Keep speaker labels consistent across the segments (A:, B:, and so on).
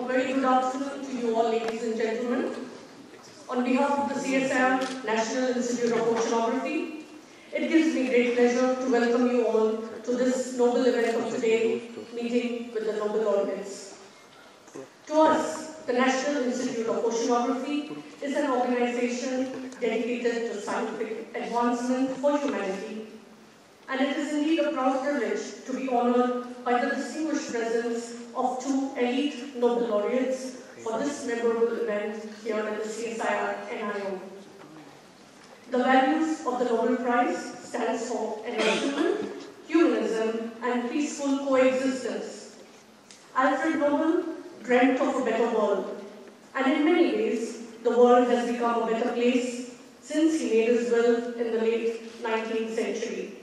A: A very good afternoon to you all, ladies and gentlemen. On behalf of the CSIR National Institute of Oceanography, it gives me great pleasure to welcome you all to this noble event of today, meeting with the Nobel Laureates. To us, the National Institute of Oceanography is an organization dedicated to scientific advancement for humanity, and it is indeed a proud privilege to be honored by the distinguished presence of two elite Nobel Laureates for this memorable event here at the CSIR NIO. The values of the Nobel Prize stands for enlightenment, humanism, and peaceful coexistence. Alfred Nobel dreamt of a better world, and in many ways, the world has become a better place since he made his will in the late 19th century.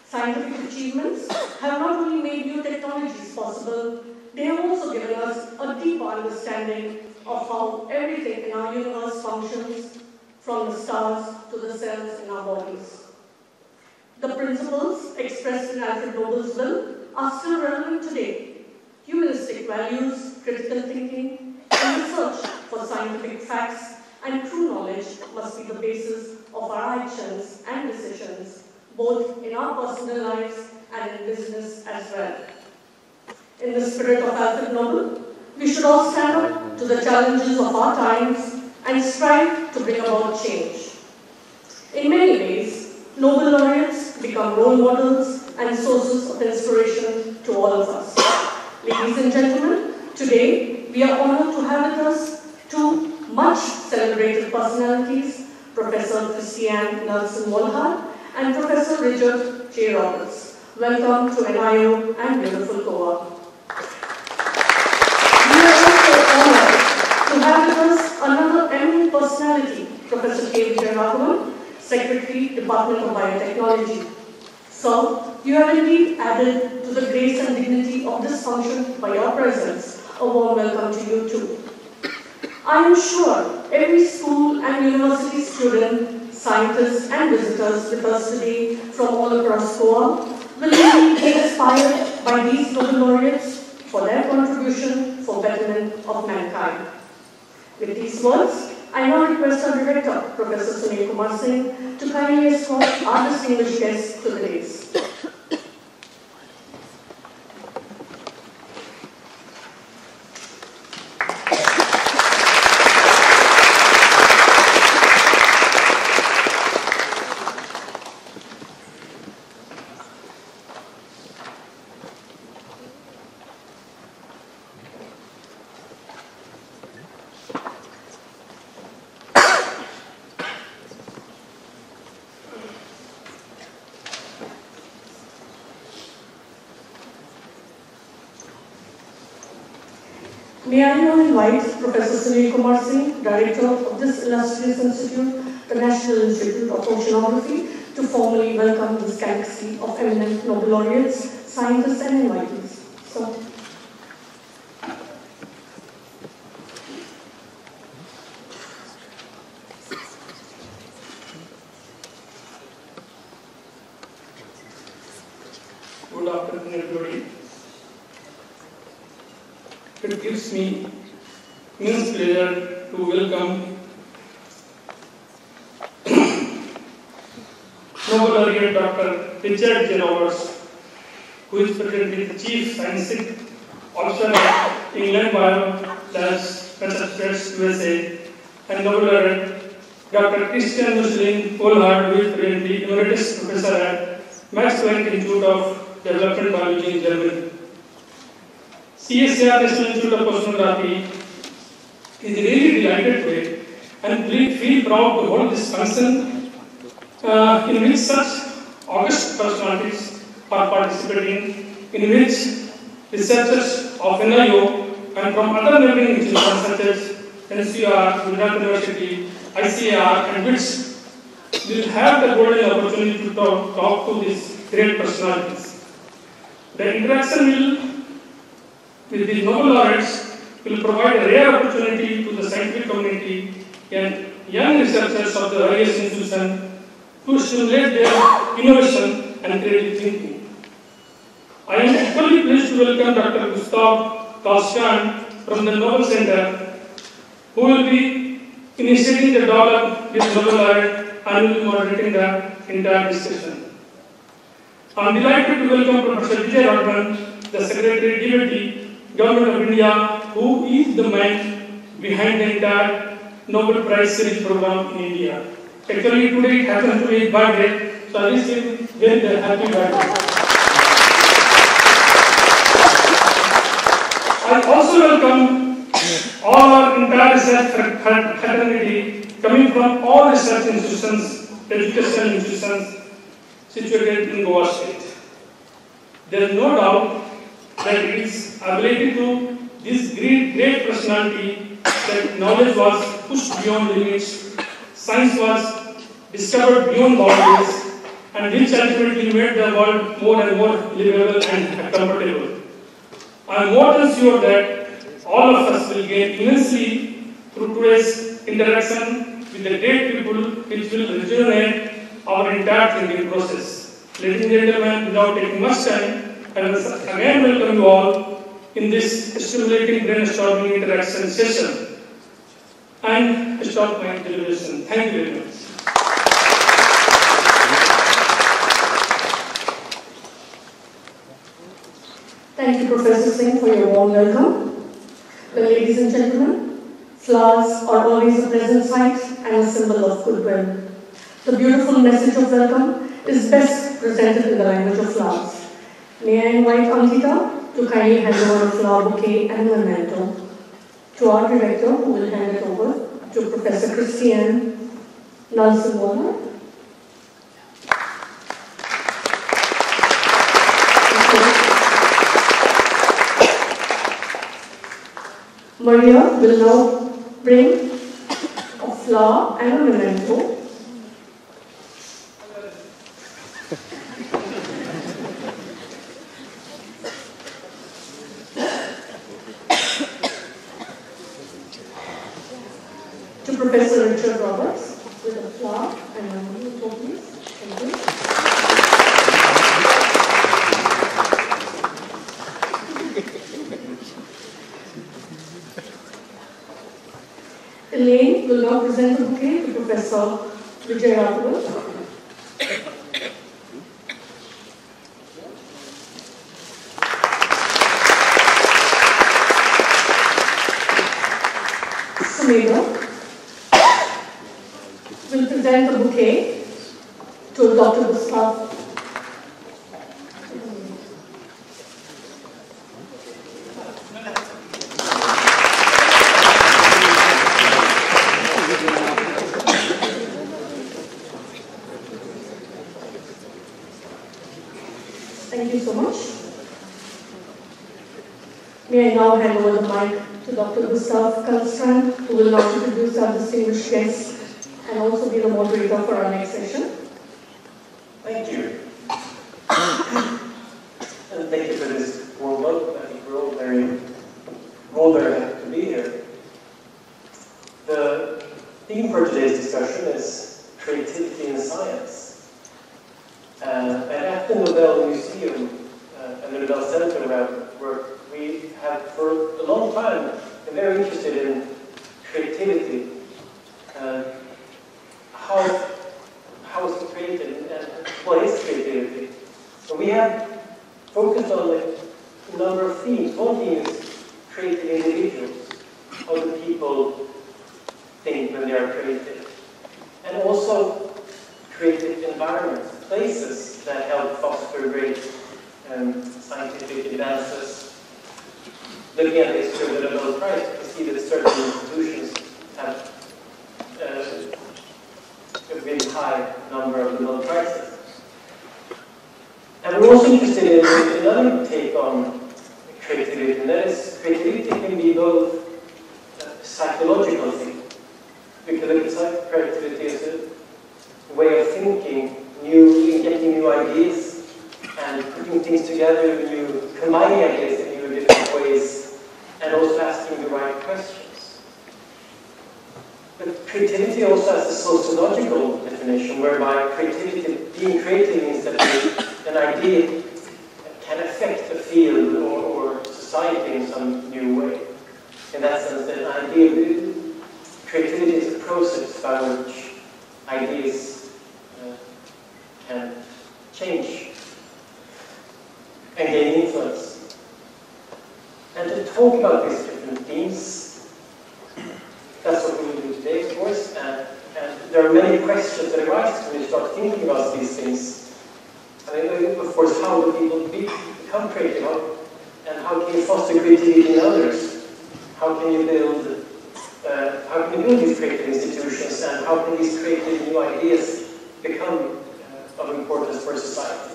A: Scientific achievements have not only made new technologies possible, they have also given us a deeper understanding of how everything in our universe functions, from the stars to the cells in our bodies. The principles expressed in Alfred Nobel's will are still relevant today. Humanistic values, critical thinking, and research for scientific facts and true knowledge must be the basis of our actions and decisions, both in our personal lives and in business as well. In the spirit of Alfred Nobel, we should all stand up to the challenges of our times and strive to bring about change. In many ways, Nobel laureates become role models and sources of inspiration to all of us. Ladies and gentlemen, today we are honored to have with us two much celebrated personalities, Professor Christiane Nüsslein-Volhard and Professor Richard J. Roberts. Welcome to NIO and beautiful Goa. We are also honored to have with us another eminent personality, Professor K. Raghavan, Secretary, Department of Biotechnology. So, you have indeed added to the grace and dignity of this function by your presence. A warm welcome to you too. I am sure every school and university student, scientists and visitors with us today from all across Goa will be inspired by these Nobel laureates for their contribution for betterment of mankind. With these words, I now request our director, Professor Sunil Kumar Singh, to kindly escort our distinguished guests to the dais. May I now invite Professor Sunil Kumar Singh, Director of this illustrious institute, the National Institute of Oceanography, to formally welcome this galaxy of eminent Nobel laureates, scientists and invitees. So,
B: good afternoon, everybody. It gives me immense pleasure to welcome Nobel laureate Dr. Richard J. Roberts, who is presently the Chief Scientific Officer of England Biolabs, Massachusetts, USA, and Nobel laureate Dr. Christiane Nüsslein-Volhard, who is presently Emeritus Professor at Max Planck Institute of Development Biology in Germany. CSIR National Institute of Oceanography is really delighted today and we feel proud to hold this function in which such august personalities are participating, in which researchers of NIO and from other neighboring institutions such as NCR, Gujarat University, ICAR, and WITS will have the golden opportunity to talk to these great personalities. The interaction with the Nobel laureates will provide a rare opportunity to the scientific community and young researchers of the various institutions to stimulate their innovation and creative thinking. I am equally pleased to welcome Dr. Christiane from the Nobel Center, who will be initiating the dialogue with Nobel Laureate and will be moderating the entire discussion. I am delighted to welcome Professor Vijay Radman, the Secretary Deputy, Government of India, who is the man behind the entire Nobel Prize Series program in India. Actually, today it happens to be his birthday, so I wish him very happy birthday. I also welcome all our entire research fraternity coming from all research institutions, educational institutions situated in Goa state. There is no doubt that it is ability to this great personality that knowledge was pushed beyond limits, science was discovered beyond boundaries, and which ultimately made the world more and more livable and comfortable. I am more than sure that all of us will gain immensely through today's interaction with the great people, which will rejuvenate our entire thinking process. Ladies and gentlemen, without taking much time, I will again welcome you all in this stimulating brainstorming interaction session. And stop my deliberation. Thank you very much.
A: Thank you, Professor Singh, for your warm welcome. Well, ladies and gentlemen, flowers are always a pleasant sight and a symbol of goodwill. The beautiful message of welcome is best presented in the language of flowers. May I invite Ankita to kindly hand over a flower bouquet and a memento to our director, who will hand it over to Professor Christiane, Nüsslein-Volhard. Maria will now bring a flower and a memento. To Professor Richard Roberts with a flower and a memento, please. Thank you. Elaine will now present the bouquet to Professor Vijay Radman. Sumedha will present the bouquet to Dr. Gustav. Thank you so much. May I now hand over the mic to Dr. Gustav Kalstrand, who will now introduce our distinguished guests and also be the moderator for our next session.
C: Thank you. And thank you for this warm welcome. I think we're all very happy to be here. The theme for today's discussion is creativity in science. And at the Nobel Museum and the Nobel Center where we have for a long time been very interested in creativity. How is it created and what is creativity? So we have focused on a number of themes. One theme is creative individuals. How do people think when they are creative? And also creative environments, places that help foster great scientific advances. Looking at the history of the Nobel Prize, you can see that certain institutions have a really high number of Nobel Prizes. And we're also interested in another take on creativity, and that is creativity can be both a psychological thing. We can look at creativity as a way of thinking, getting new ideas, and putting things together, combining ideas in new and different ways, and also asking the right questions. But creativity also has a sociological definition, whereby being creative means that an idea can affect a field or society in some new way. that sense, the idea of creativity is a process by which ideas can change and gain influence. And to talk about these different themes, that's what we will do today, of course. And there are many questions that arise when you start thinking about these things. I mean, of course, how do people become creative? And how can you foster creativity in others? How can you build these creative institutions? And how can these creative new ideas become of importance for society?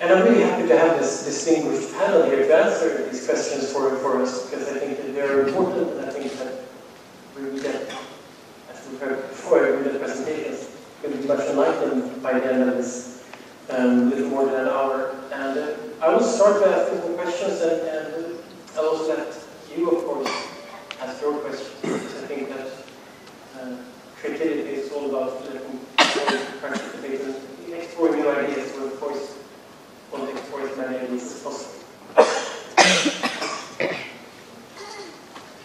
C: And I'm really happy to have this distinguished panel here to answer these questions for us, because I think that they're important, and I think that we will get, as we heard before with the presentations, we'll be much enlightened by the end of this little more than an hour. And I will start by asking some questions, and I'll also let you, of course, ask your questions, because I think that creativity is all about letting people participate and exploring new ideas. So, of course, want to explore as many ideas as possible.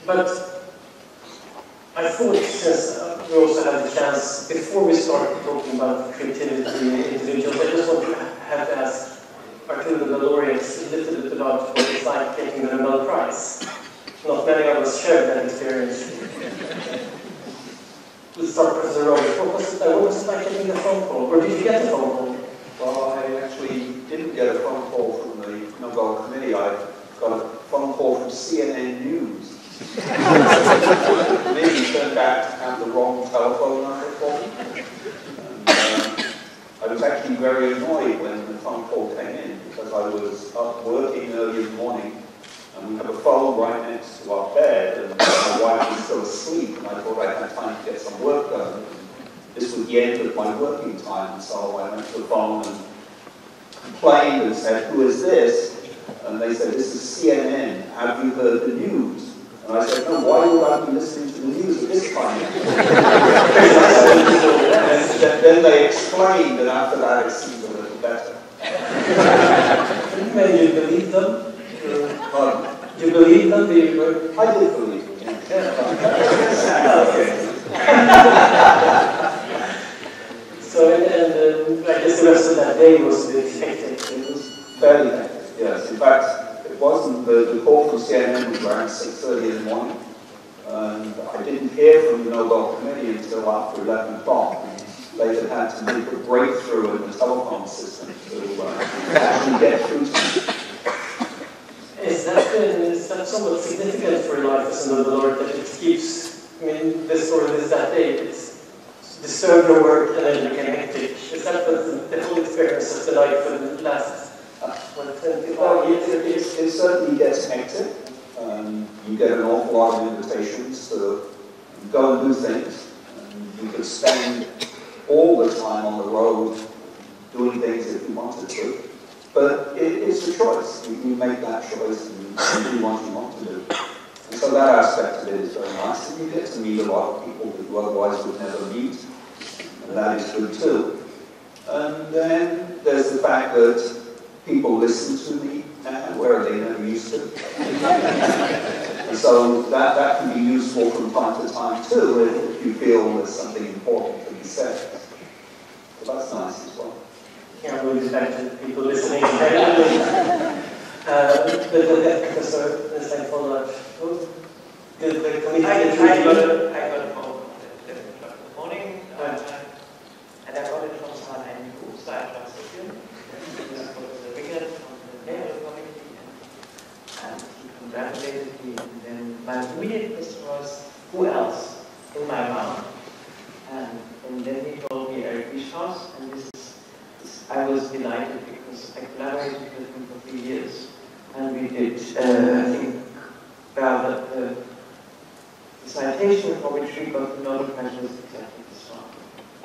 C: But I thought, since we also have the chance, before we start talking about creativity in individuals, I just want to have to ask our two Nobel Laureates a little bit about what it's like getting the Nobel Prize. Not many of us shared that experience. Let's start with Professor Robert. What was it like getting the phone call? Or did you get the phone call?
D: Well, I actually didn't get a phone call from the Nobel Committee. I got a phone call from CNN News. Maybe turned out to have the wrong telephone number for me. And, I was actually very annoyed when the phone call came in, because I was up working early in the morning, and we have a phone right next to our bed, and my wife was still asleep, and I thought I had time to get some work done. This was the end of my working time, so I went to the phone and complained and said, "Who is this?" And they said, "This is CNN. Have you heard the news?" And I said, "No, why would I be listening to the news at this time?" And then they explained, and after that it seemed a little better.
C: And you believe them? You believe them?
D: I did believe them, yeah. Okay.
C: So, and I guess the rest of that day was a bit hectic.
D: It was fairly hectic, yes. In fact, it wasn't, the call from CNN was around 6:30 in the morning, and I didn't hear from the Nobel Committee until after 11 o'clock. They had to make a breakthrough in the telephone system to actually get through to me.
C: Is that somewhat significant for your life as a Nobel Laureate, that it keeps, I mean, this or that day, it's disturbed your work and then you became hectic? Is that the full experience of the life for the last 25 years?
D: It certainly gets hectic. You get an awful lot of invitations to go and do things. You could spend all the time on the road doing things if you wanted to. But it's a choice. You make that choice and do what you want to do. And so that aspect of it is very nice. And you get to meet a lot of people that you otherwise would never meet. And that is good too. And then there's the fact that people listen to me now, where they never used to. And so that can be useful from time to time too, if you feel there's something important to be said. So that's nice as well.
C: Yeah, we'll get back to people listening. But Professor Nüsslein-Volhard, did the committee
E: I got a phone at 11 o'clock in the morning, and I got it from someone I knew, so I trusted him. This was the Wigan from the Nobel Committee, and he congratulated me. And then my immediate question was, who else in my round? And then he told me Eric Bischhaus, and I was delighted because I collaborated with him for 3 years, and we did, I think, the citation for which we got the Nobel Prize was exactly this one.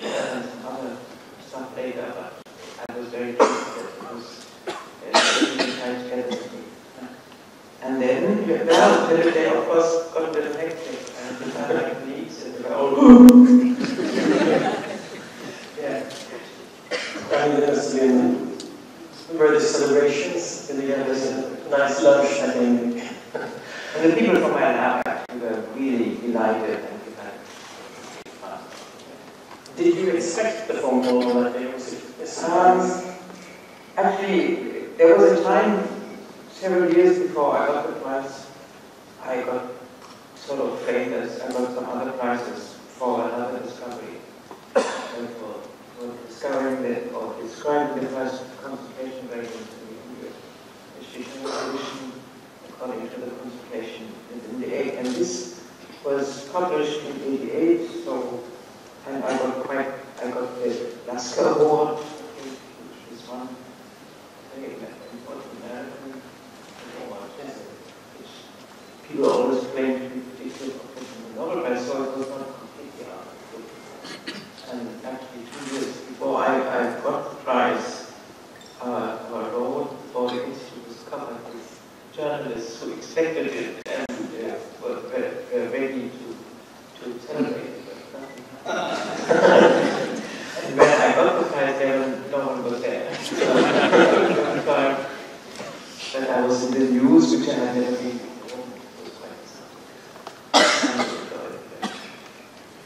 E: And some other stuff later, but I was very pleased that it was trying to get it with me. And then, the day of course got a little hectic, and we had like colleagues, and they were all
C: yeah. I mean, there must have been birthday celebrations in the end. There's a nice lunch, I think. And
E: And the people from my lab actually were really delighted and delighted.
C: Did you expect the phone call that day? Was it a surprise?
E: Actually, there was a time several years before I got the prize, I got sort of famous. I got some other prizes for another discovery, for discovering that, or describing the first concentration gradient in the universe, which is an addition according to the concentration in the egg. And this was published in '88, so, and I got the Lasker Award, which is one very important American award, which people always claim to be predictive of the Nobel Prize, so it was not completely out of the blue. And actually 2 years before I got the prize, our award for the Institute was covered with journalists who expected it and were ready to celebrate it, but nothing happened. And when I got the prize, no one was there. But I was in the news, which I had never been before. It was quite exciting.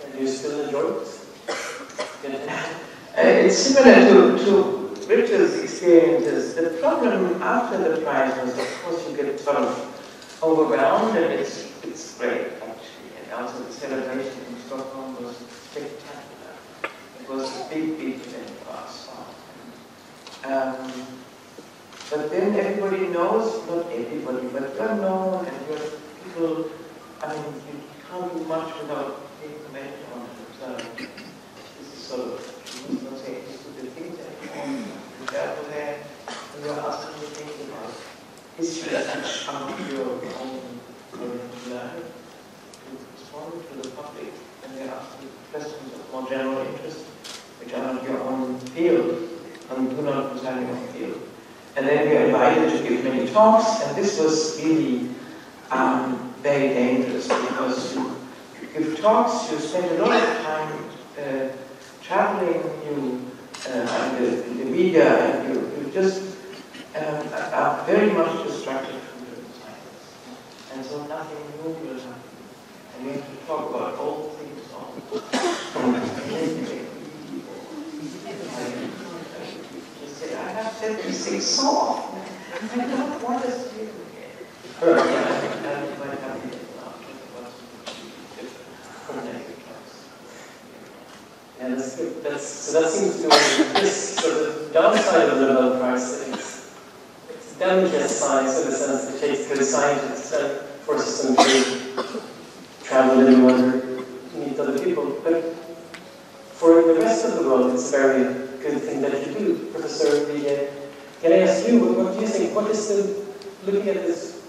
C: And you still enjoy it?
E: It's similar to Richard's experiences. The problem after the prize was, of course, you get sort of overwhelmed, and it's great, actually. And also the celebration in Stockholm was spectacular. It was a big event for us. But then everybody knows, not everybody, but you're known, and you're people, I mean, you can't do much without being commented on and observed. This is sort of, you must not say stupid things anymore. You're careful there, and you're asking to think about issues which are not your own learn, to respond to the public, and they ask you questions of more general interest, which are not your own field, and do not concern your own field. And then we are invited to give many talks, and this was really very dangerous, because you give talks, you spend a lot of time traveling, you in the media, and you just are very much distracted from the science. And so nothing new will happen. And you have to talk about old things all the time. I have said these things so often. I don't want us to hear them again. And you might have to get
C: Yeah, that's good. So that seems to be this sort of downside of the Nobel Prize. It's delicate science in the sense that it takes good scientists and forces them to travel everywhere, meet other people. But for the rest of the world, it's a very good thing that you do. Professor Vigge, can I ask you, what do you think? What is looking at this,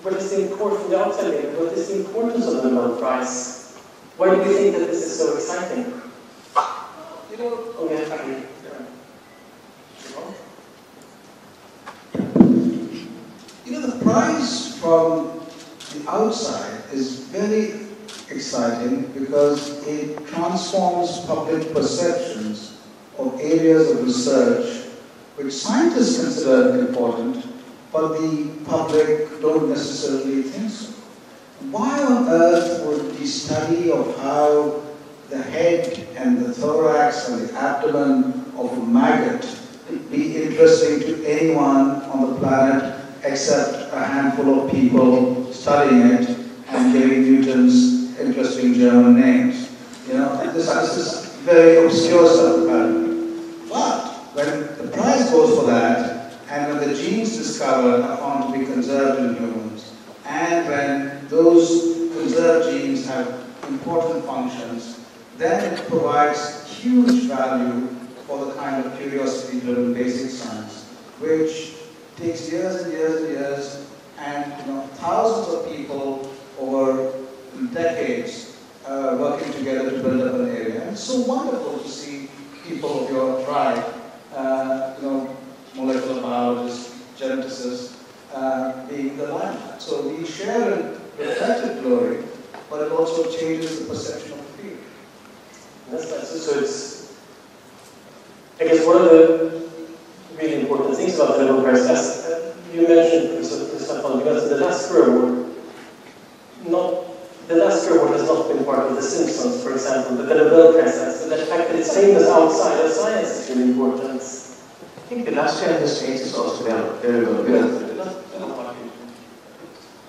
C: what is the importance, from the outside here, what is the importance of the Nobel Prize? Why do you think that this is so exciting?
D: You know,
C: okay.
D: You know, the prize from the outside is very exciting because it transforms public perceptions of areas of research which scientists consider important, but the public don't necessarily think so. Why on earth would the study of how the head and the thorax and the abdomen of a maggot be interesting to anyone on the planet except a handful of people studying it and giving Newton's interesting German names? You know, this is very obscure stuff apparently. But when the prize goes for that, and when the genes discovered are found to be conserved in humans, and when those conserved genes have important functions, then it provides huge value for the kind of curiosity-driven basic science, which takes years and years and years, and thousands of people over decades working together to build up an area. And it's so wonderful to see people of your tribe, molecular biologists, geneticists, being the limelight. So we share in reflected glory, but it also changes the perception of the field.
C: So it's, I guess, one of the really important things about the Nobel Prize, as you mentioned, because in the Lasker Award, the last award has not been part of The Simpsons, for example, but the Nobel Prize has. So the fact that it's famous outside of science is really important.
E: I think the last year in the States is also very well built.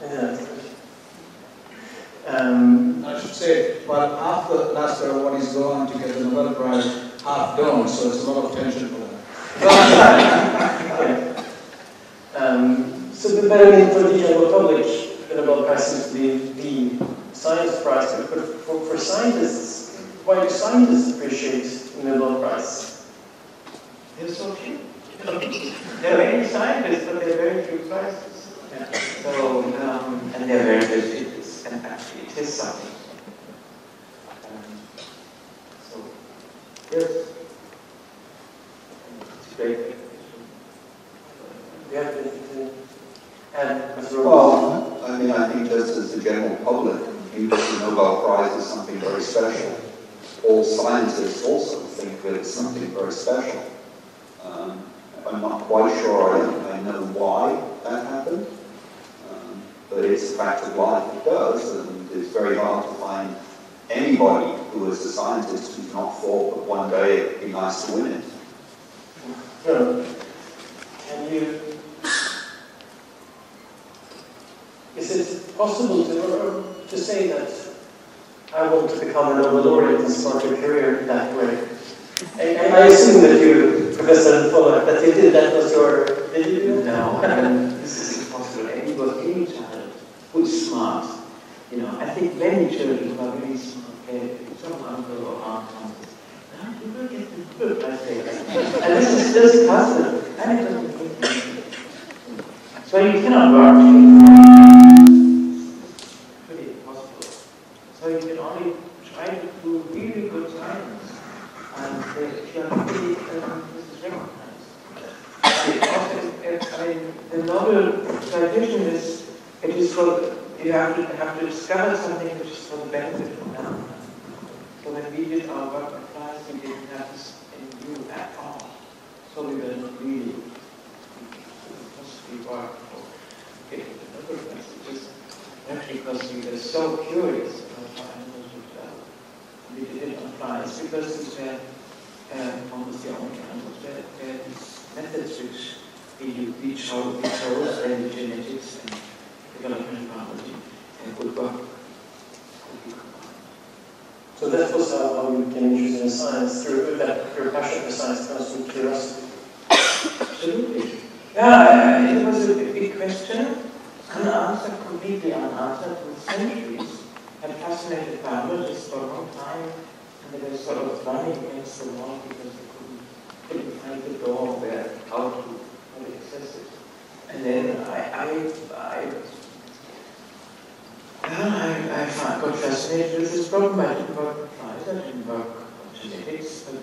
C: Yeah.
F: I should say, well, after last year, what is going to get the Nobel Prize half done, so it's a lot of tension for them.
C: So the better for the general public, the Nobel Prize seems to be the science prize, but for scientists, why do scientists appreciate the Nobel Prize?
E: There's so few. There are many scientists, but there are very few prizes.
C: Yeah.
E: So, and they're very good. And actually, it is something. So, yes. It's great.
C: We have to add as well.
D: Well, I mean, I think just as the general public views the Nobel Prize as something very special, all scientists also think that it's something very special. I'm not quite sure I know why that happened. But it's a fact of life, it does, and it's very hard to find anybody who is a scientist who's not thought that one day it'd be nice to win it.
C: No. Can you... Is it possible to say that I want to become a Nobel Laureate and start a career that way? And I assume that you, Professor Nüsslein-Volhard, that you did, that was your... Did you do it?
E: No, this is impossible. Any child who is smart, you know, I think many children who are really smart, some uncle or aunt comes, now you will get the book, I say. And this is just possible. And it doesn't take anything. So you cannot work. It's pretty impossible. So you can only try to do really good science. And if you are really, this is recognized. I mean, the Nobel tradition is, it is for, you have to discover something which is for the benefit of mankind. So when we did our work in class, we didn't have this in view at all. So we were not really possibly work for getting the Nobel Prize. It was actually because we were so curious about how animals would develop. We did it on flies because these were almost the only animals where these methods which we chose and the genetics and development biology and good work.
C: So that was how you became interested in science, through that your passion for science comes from curiosity.
E: Absolutely. Yeah, it was a big question, unanswered, completely unanswered, for centuries, had fascinated biologists for a long time, and they were sort of running against the wall because they couldn't find the door where how to access it. And then I got fascinated with this problem. I didn't work on flies, I didn't work on genetics, but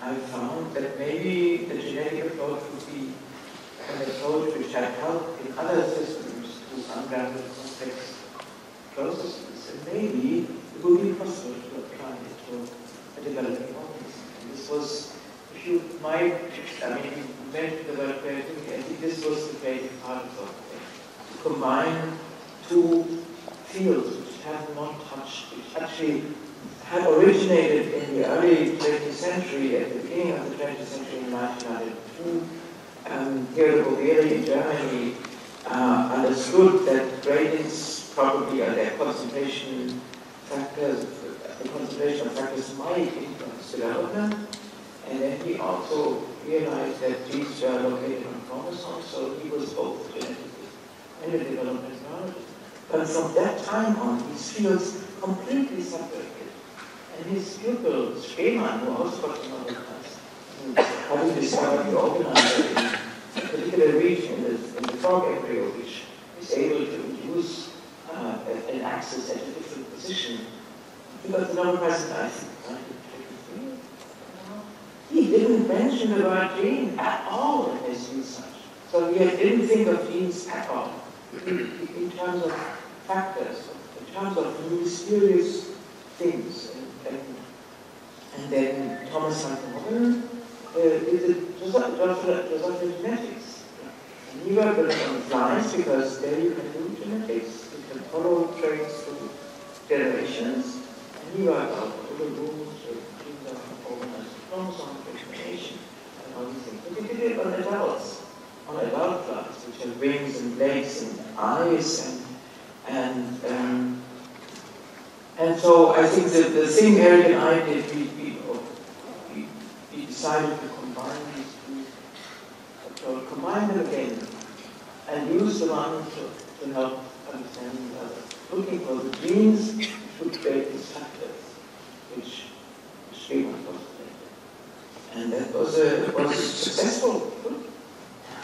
E: I found that maybe the genetic approach would be an approach which had helped in other systems to unravel complex processes. And maybe it would be possible to apply it to a developing organism. And this was, if you might, I mean, you mentioned the word creativity, I think this was the creative part of it. To combine two fields which have not touched, which actually had originated in the early 20th century, at the beginning of the 20th century in 1902. Here at Bavaria in Germany understood that gradients probably are their concentration factors, the concentration of factors might influence development. And then he also realized that genes were located on chromosomes, so he was both a geneticist and a development biologist. But from that time on, these fields completely separated. And his pupil, Spemann, who also got the Nobel Prize, having discovered the organizer in a particular region in the frog embryo, which is able to induce an axis at a different position, he got the Nobel Prize in 1953. He didn't mention the word gene at all in his research. So he didn't think of genes at all. In terms of factors, in terms of mysterious things. And then Thomas Nagel is a philosopher of genetics. And he worked on flies because there you can do genetics. You can follow traits to nice, and so I think that the thing Eric and I did, we decided to combine these two, so combine them again, and use the one to help understand the other. Looking for the genes which would create these factors, which we want to create. And that was successful.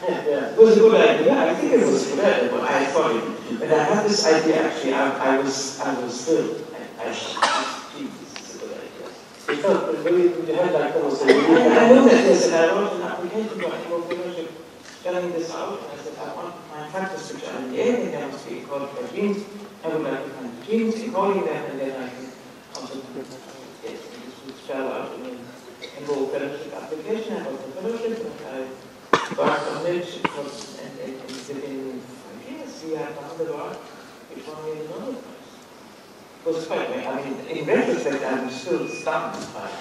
E: Yeah, it was a good idea. I think it was a good idea, but I thought it. When I had this idea, actually, I was thrilled. I thought, gee, this is a good idea.
C: You felt really, you had like almost a
E: I know that, yes, and I wrote an application to animal fellowship spelling this out, and I said, I want to find factors which are in the air, and they must be encoded by genes. I would like to find the genes, encoding them, and then I can also get this would spell out in an animal fellowship application. I wrote the fellowship, and I worked on it, and within 5 years, we had found the work which won me the Nobel Prize. It was quite, I mean, in retrospect, I'm still stunned by it,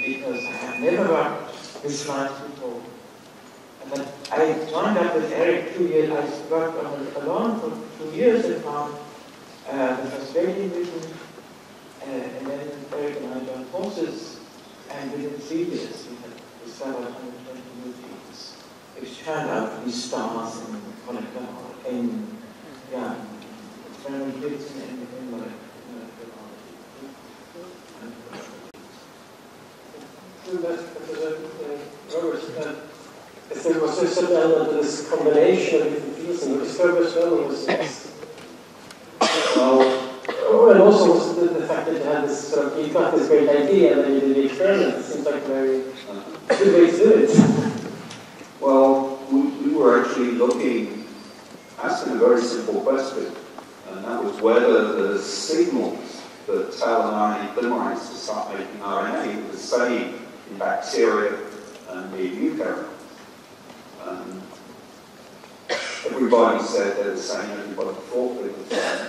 E: because I have never worked with slides before. And then I joined up with Eric 2 years, I worked on it alone for 2 years and found the first rating written, and then Eric and I joined forces, and within 3 years we had discovered 120 new genes, which turned out to be stars and molecular in, yeah, experimental bits and in molecular
C: Robert, if there was a certain element of this combination of different fields, and what disturbed as well was and also was the fact that you had this sort of, you got this great idea and then you did the experiment. It seems like a very good way to do it.
D: Well, we were actually asking a very simple question, and that was whether the signals that tell an RNA polymerases to start making RNA were the same in bacteria and the eukaryotes. Everybody said they're the same, everybody thought they were the same.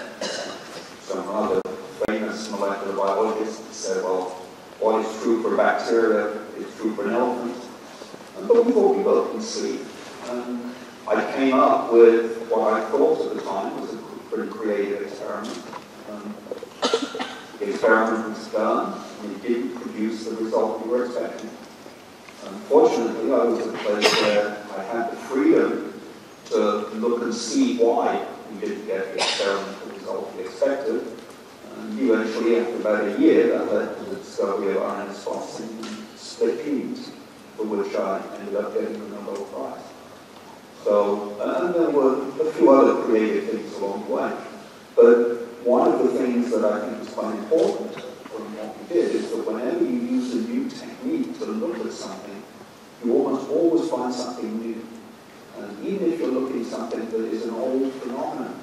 D: Some other famous molecular biologists said, well, what is true for bacteria is true for an elephant. But we thought we both can see. I came up with what I thought at the time was a pretty creative experiment. The experiment was done, and it didn't produce the result we were expecting. Unfortunately, I was at a place where I had the freedom to look and see why we didn't get the experimental result we expected. And eventually, after about a year, that led to the discovery of RNA splicing and split genes, for which I ended up getting the Nobel Prize. So, and there were a few other creative things along the way. But one of the things that I think is quite important from what we did is that whenever you use a new technique to look at something, you almost always find something new. And even if you're looking at something that is an old phenomenon,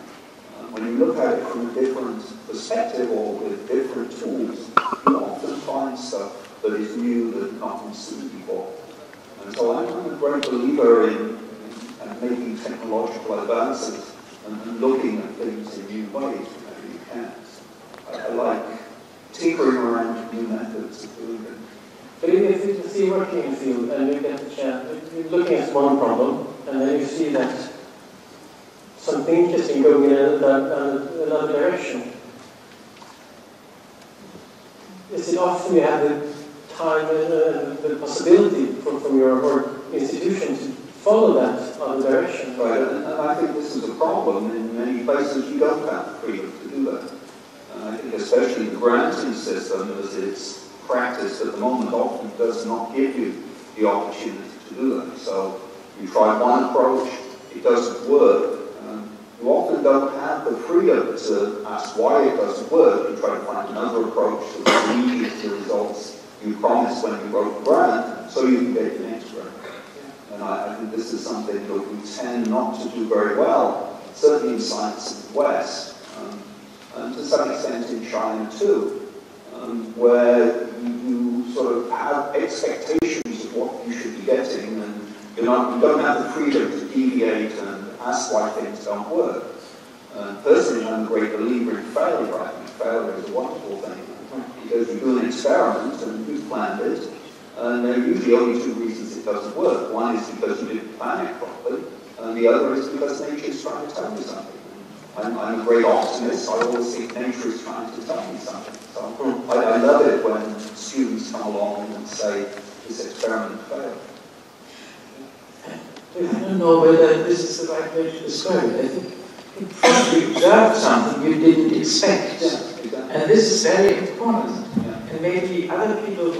D: when you look at it from a different perspective or with different tools, you often find stuff that is new that has not been seen before. And so I'm a great believer in making technological advances and looking at things in new ways whenever you can. I like tinkering around with new methods of doing it.
C: But if you see working in the field and you get the chance, you're looking at one problem, and then you see that something interesting going in another direction. Is it often you have the time and the possibility from your institution to follow that other direction?
D: Right, and I think this is a problem. In many places you don't have the freedom to do that. I think especially the granting system, as it's practiced at the moment, often does not give you the opportunity to do that. So you try one approach, it doesn't work. You often don't have the freedom to ask why it doesn't work. You try to find another approach that will lead to the results you promised when you wrote the grant, so you can get the next grant. And I think this is something that we tend not to do very well, certainly in science in the West, and to some extent in China too, where you sort of have expectations of what you should be getting, and you don't have the freedom to deviate and ask why things don't work. Personally, I'm a great believer in failure. I think failure is a wonderful thing, because you do an experiment and you planned it, and there are usually only two reasons it doesn't work. One is because you didn't plan it properly, and the other is because nature is trying to tell me something. I'm a great optimist. I always think nature is trying to tell me something. So I love it when students come along and say, this experiment failed.
G: I don't know whether this is the right way to describe it. I think you probably observed something you didn't expect.
D: Yeah, exactly.
G: And this is very important.
D: Yeah.
G: And maybe other people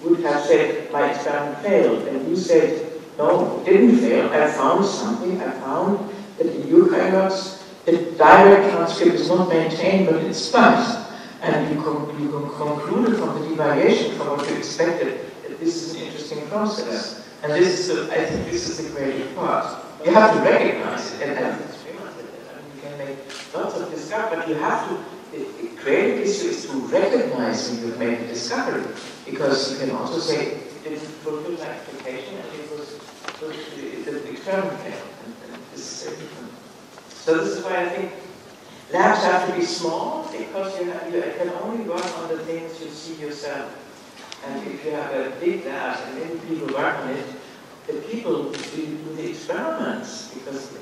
G: would have said, my experiment failed. And you said, no, it didn't fail. I found something. I found that in eukaryotes, the direct transcript is not maintained, but it's spliced. And you concluded from the deviation from what you expected that this is an interesting process. And this is, I think this is the creative part. You have to recognize it, and you can make lots of discovery, but you have to, the creative issue is to recognize when you've made a discovery, because you can also say, it didn't fulfill my expectation, and it was the experiment failed, and this is very different. So this is why I think labs have to be small, because you can only work on the things you see yourself. And if you have a big lab and many people work on it, the people do the experiments, because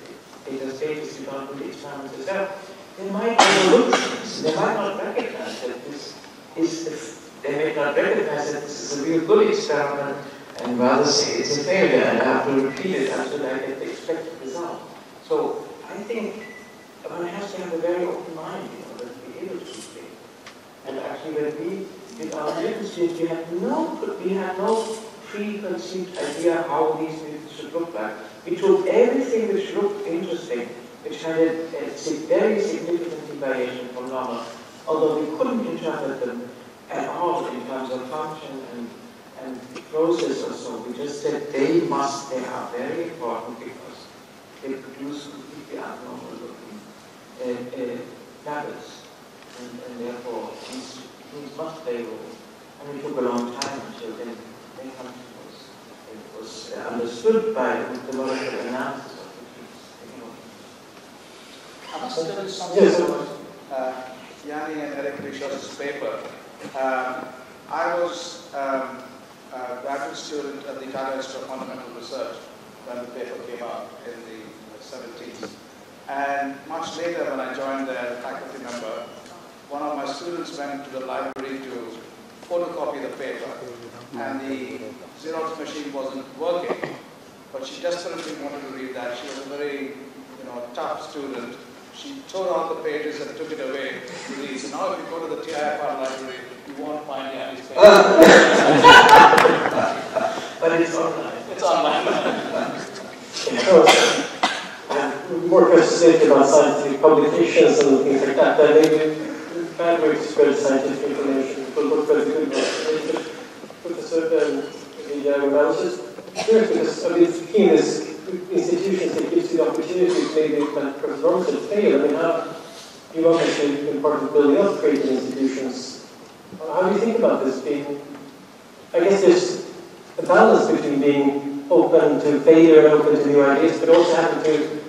G: data stages you don't do the experiments yourself, they might overlook things. They might not recognize that this is, they may not recognize that this is a real good experiment, and rather say it's a failure and I have to repeat it until I get the expected result. So I think one has to have a very open mind in order to be able to think. And actually when we did our mutants, we had no preconceived idea how these mutants should look like. We took everything which looked interesting, which had a very significant deviation from normal, although we couldn't interpret them at all in terms of function and process or so. We just said they are very important because they produce completely abnormal looking habits, and therefore these must play a role. And it took a long time until then it was understood by the molecular analysis of the genes.
F: I must tell you something about Yanni and Eric Richard's paper. I was a graduate student at the Italian Institute of Fundamental Research when the paper came out in the 70s. And much later, when I joined as a faculty member, one of my students went to the library to photocopy the paper, and the Xerox machine wasn't working, but she desperately wanted to read that. She was a very, tough student. She tore out the pages and took it away to read. So now if you go to the TIFR library, you won't find Yanni's paper.
G: But it's online.
C: It's online. More questions about scientific publications and things like that. I think bad way to spread scientific information will look very good. Professor, I was just curious because the key in this institutions that gives you the opportunity maybe when Professor Robinson failed. I mean, how you've obviously been part of building up creative institutions. How do you think about this being? I guess there's a balance between being open to failure and open to new ideas, but also having to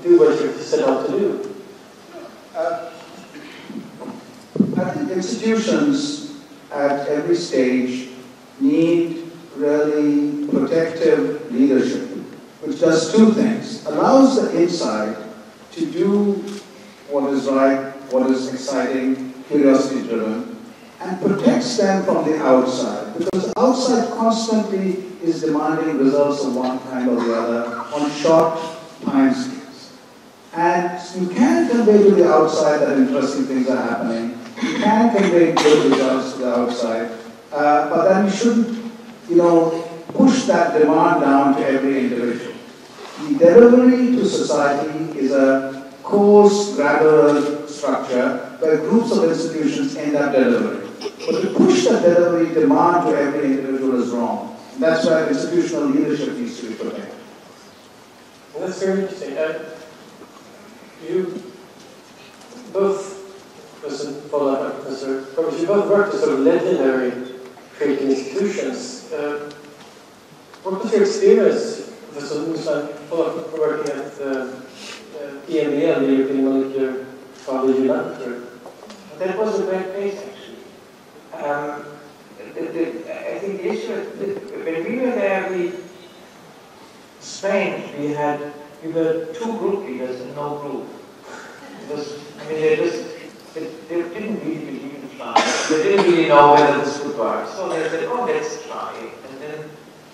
C: do what you set out to do.
F: I think institutions at every stage need really protective leadership, which does two things. Allows the inside to do what is right, what is exciting, curiosity-driven, and protects them from the outside. Because the outside constantly is demanding results of one kind or the other on short time scales. And you can convey to the outside that interesting things are happening. You can convey good results to the outside. But then you shouldn't, push that demand down to every individual. The delivery to society is a coarse, gradual structure where groups of institutions end up delivering. But to push that delivery demand to every individual is wrong. And that's where institutional leadership needs to be protected.
C: Well, that's very interesting. You both, Professor Prof, you both worked at sort of legendary creative institutions. What was your experience, Professor Nüsslein-Volhard, working at EMBL, the European Molecular Biology Laboratory?
G: That was a great place, actually. I think the issue, when we were there, we strange. We were two group leaders and no group. It was, I mean, they didn't really believe in trying. They didn't really know whether this would work. So they said, oh, let's try. And then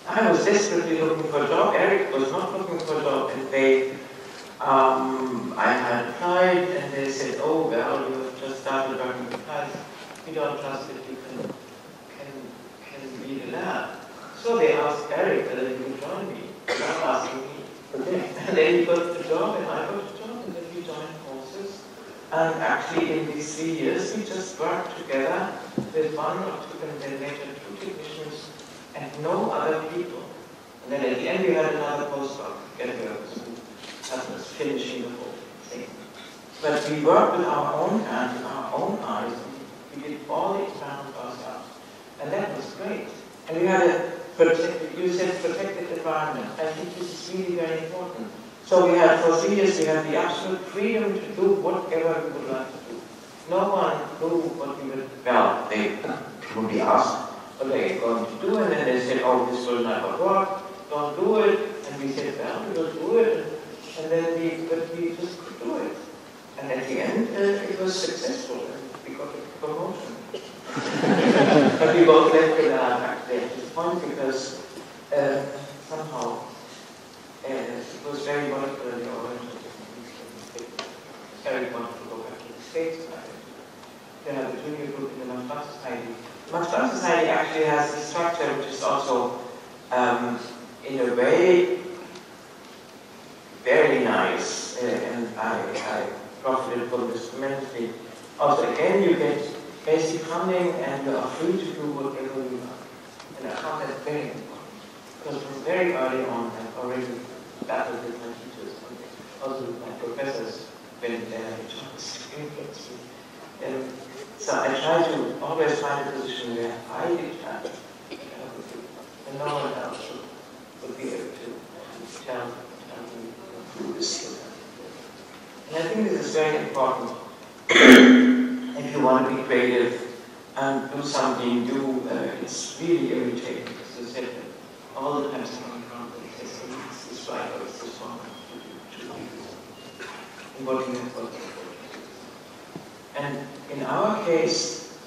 G: I was desperately looking for a job. Eric was not looking for a job. And I had applied, and they said, oh, well, you have just started working with us. We don't trust that you can lead a lab. So they asked Eric whether he would join me. Without asking me. Okay. And then he got the job, and I got the job, and then we joined forces. And actually, in these 3 years, we just worked together with one or two, and then later 2 technicians, and no other people. And then at the end, we had another postdoc, that was finishing the whole thing. But we worked with our own hands, with our own eyes. We did all the experiments ourselves. And that was great. And we had a protected environment. I think this is really very important. So we had, for 3 years, we had the absolute freedom to do whatever we would like to do. No one knew what we would, well, they would be asked what they were going to do, and then they said, oh, this will never work, don't do it. And we said, well, we will do it. And then we just could do it. And at the end, it was successful, and we got a promotion. But we both left the lab actually at this point because somehow it was very wonderful in the Oriental Techniques. Very wonderful to go back to the States. They have a junior group in the Max Society. Max Society actually has a structure which is also, in a way, very nice, and I profited from this tremendously. Also, again, you get basic funding and you are free to do whatever you want. And I found that very important. Because from very early on, I've already battled with my teachers, also with my professors, when their jobs influenced me. And so I try to always find a position where I did that, and no one else would be able to tell me do this. And I think this is very important. If you want to be creative and do something new, it's really irritating. As I said, all the time someone comes and says, oh, it's this right or it's this wrong. And what do you have got? And in our case,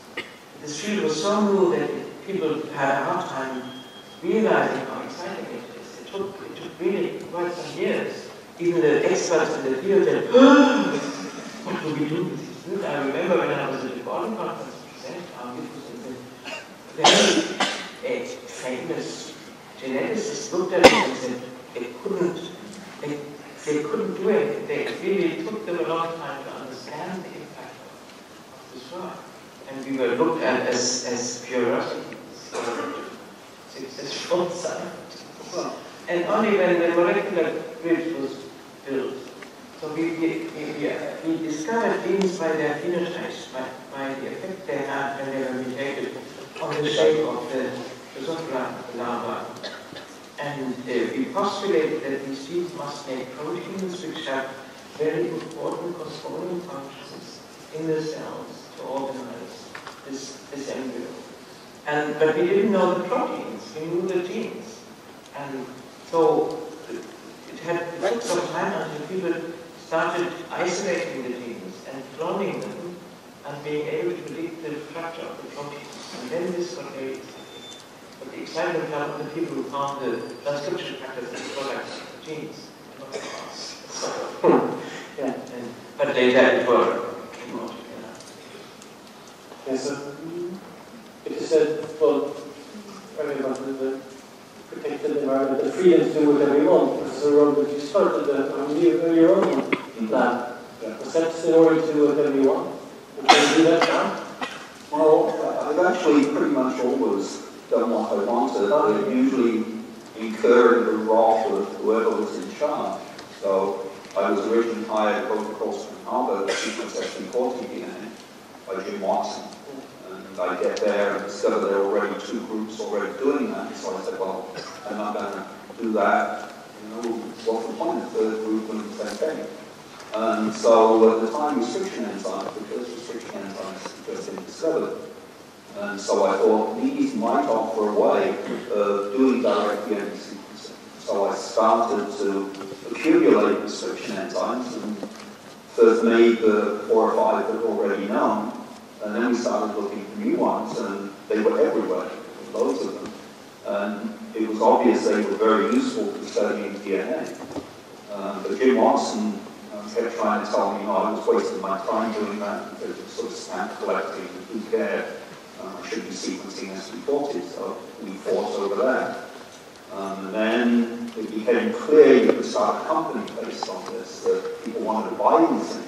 G: this field was so new that people had a hard time realizing how exciting it is. It took really quite some years. Even the experts in the field said, oh, what do we do with this? I remember when I was at the Gordon conference, very famous geneticists looked at it and said they couldn't do it. They really took them a long time to understand the impact of this work. And we were looked at as curiosities, successful scientists. And only when the molecular bridge was built, so we discovered genes by their phenotypes, by the effect they had when they were mutated on the shape of the larva. And we postulated that these genes must make proteins which have very important controlling functions in the cells to organize this embryo. But we didn't know the proteins, we knew the genes. And so it took some time until people started isolating the genes and cloning them and being able to predict the structure of the proteins. And then this got very exciting. But the excitement came from the people who found the transcription factors and products of the genes, not the us. Yeah. But later it came out together.
C: Yes, so it is said, well, earlier about the protected environment, the freedom to do whatever you want. Professor Robert, you started your own lab. Was that in order to do whatever you want? Can you do that now?
D: Well, I've actually pretty much always done what I wanted. I usually incurred the wrath of whoever was in charge. So I was originally hired over the course from Harvard to sequence SB40 DNA by Jim Watson. And I get there and discover there are already 2 groups already doing that. So I said, well, I'm not going to do that. You know, what's the point of the 3rd group doing the same thing? And so at the time, restriction enzymes, because restriction enzymes had just been discovered. And so I thought these might offer a way of doing direct DNA sequencing. So I started to accumulate restriction enzymes and first made the 4 or 5 that were already known, and then we started looking for new ones, and they were everywhere, loads of them. And it was obvious they were very useful for studying DNA. But Jim Watson kept trying to tell me, I was wasting my time doing that because it was sort of stamp collecting, and who cared? I should be sequencing as reported, so we fought over that. And then it became clear you could start a company based on this, that people wanted to buy these things,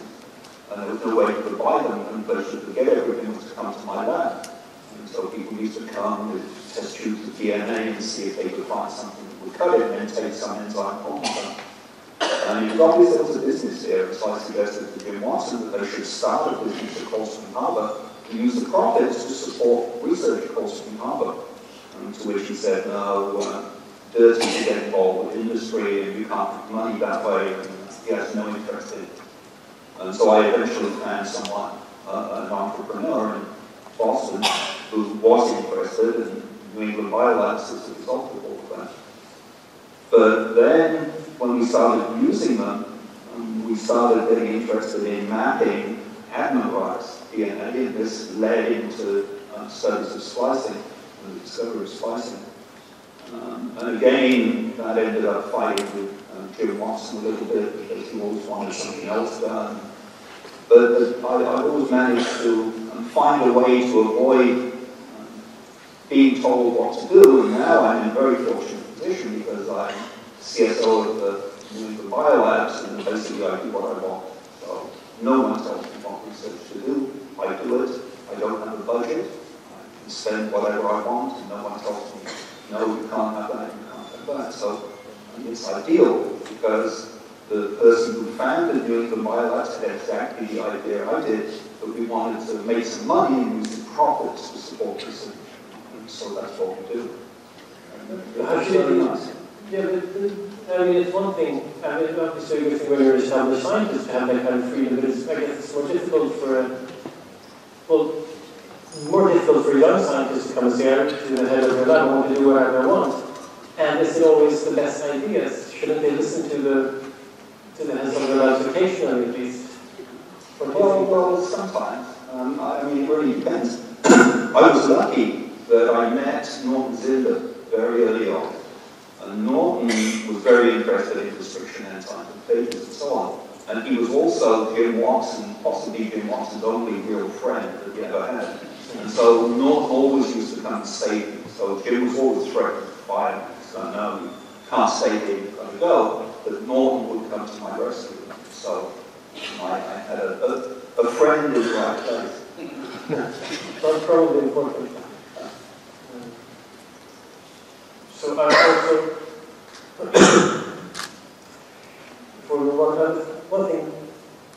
D: and there was no way you could buy them, and the place you could get everything was to come to my lab. And so people used to come with test tubes of DNA and see if they could find something that would cut it, and then take some enzyme from them. And it was obvious there was a business here, and so I suggested to Jim Watson that they should start a business at Colston Harbour and use the profits to support research at Colston Harbour. To which he said, no, dirty to get involved with industry, and you can't make money that way, and he has no interest in it. And so I eventually found someone, an entrepreneur in Boston, who was interested in New England Biolabs as a result of all of that. But then, when we started using them, we started getting interested in mapping adenovirus DNA, and this led into studies of splicing, and the discovery of splicing. And again, that ended up fighting with Jim Watson a little bit because he always wanted something else done. But I've always managed to find a way to avoid being told what to do, and now I'm in a very fortunate position because I'm CSO of the New England Biolabs, and basically I do what I want. So no one tells me what research to do. I do it. I don't have a budget. I can spend whatever I want, and no one tells me, no, you can't have that, you can't have that. So it's ideal because the person who founded New England Biolabs had exactly the idea I did, that we wanted to make some money and use the profits to support research. And so that's what we do.
C: It's very nice. Yeah, but I mean, it's one thing, I mean, obviously a good thing when you're an established scientist to have that kind of freedom, but it's, I guess it's more difficult for, more difficult for a young scientist to come and say, I'm to the head of their lab, I want to do whatever I want. And is it always the best ideas? Shouldn't they listen to the heads of their labs occasionally at least?
D: Well, sometimes. I mean, it really depends. I was lucky that I met Norton Zinder very early on. And Norton was very interested in restriction enzymes and phages and so on. And he was also Jim Watson, possibly Jim Watson's only real friend that he ever had. And so Norton always used to come and save him. So Jim was always threatened by him. So no, you can't stay here, you've got to go. But Norton would come to my rescue. So I had a friend in the right place.
C: That's probably important. So I also, for one thing,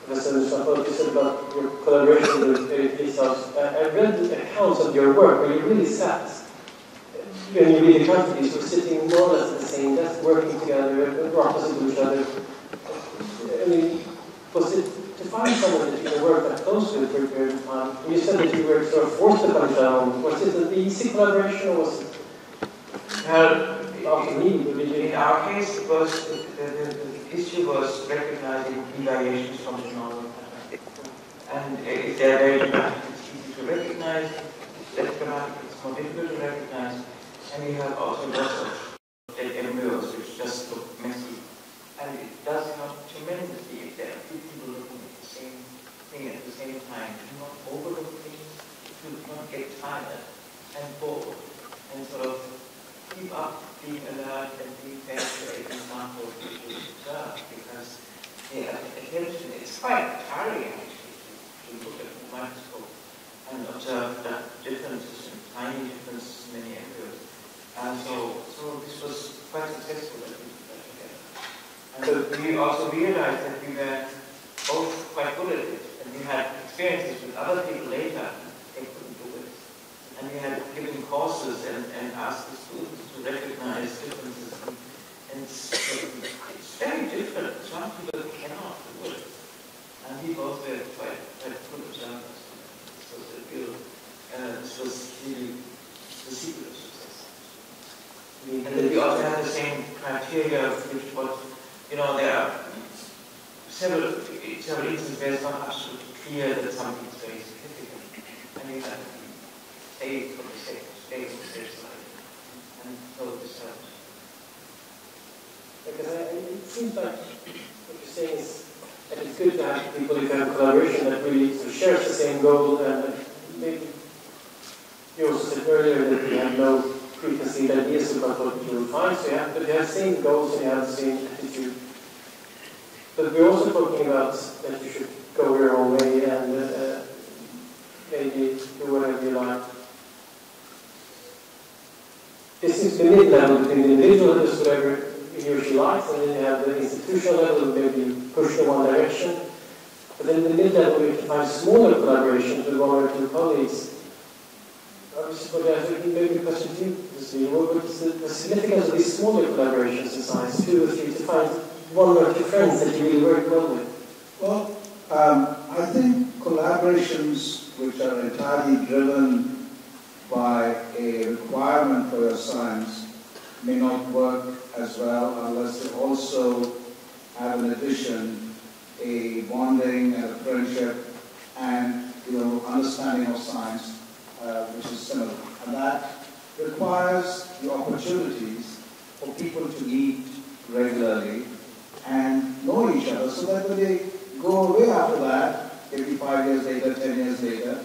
C: Professor Nüsslein-Volhard, you said about your collaboration with Eric Lieshaus. I read the accounts of your work where you really sat, when you read the accounts, you were sitting more or less at the same desk, working together, opposite to each other. I mean, was it to find someone that you can work that closely with for a period of time? You said that you were sort of forced to come down. Was it an easy collaboration, or was it?
G: In our case, it was the issue was recognizing deviations from the normal pattern. And if they're very dramatic, it's easy to recognize. Less dramatic, it's more difficult to recognize. And we have also lots of dead embryos which just look messy. And it does help tremendously if there are two people looking at the same thing at the same time. Do not overlook things, do not get tired and bored, and sort of keep up being alert and being fair to every sample which you observe, because the attention is quite tiring actually to look at the microscope and observe that differences and tiny differences in many embryos. And so this was quite successful that we did that together. And we also realized that we were both quite good at it, and we had experiences with other people later, they couldn't do it. And we had given courses and asked the students to recognize differences. And it's very different. Some people cannot do it. And we both were quite good observers. So this was really the secret of success. And then we also had the same criteria which was, there are several instances where it's not absolutely clear that something is very significant. And you have to stay for the sake of staying on the safe side. And so this helps.
C: Because it seems like what you're saying is that it's good to have people who have collaboration that really sort of shares the same goal, and maybe you also said earlier that you have no preconceived ideas about what you will find, so you have the same goals and you have the same attitude. But we're also talking about that you should go your own way and maybe do whatever you like. This is the mid-level between the individual that does whatever he or she likes, and then you have the institutional level, maybe push in one direction. But then in the mid-level, we can find smaller collaborations with one or two colleagues. Maybe a question to you, what is the significance of these smaller collaborations in science, 2 or 3, to find one or two friends that you really work well with?
F: Well, I think collaborations which are entirely driven by a requirement for your science may not work as well unless they also have in addition a bonding and a friendship and understanding of science which is similar. And that requires the opportunities for people to meet regularly and know each other so that when they go away after that, maybe 5 years later, 10 years later,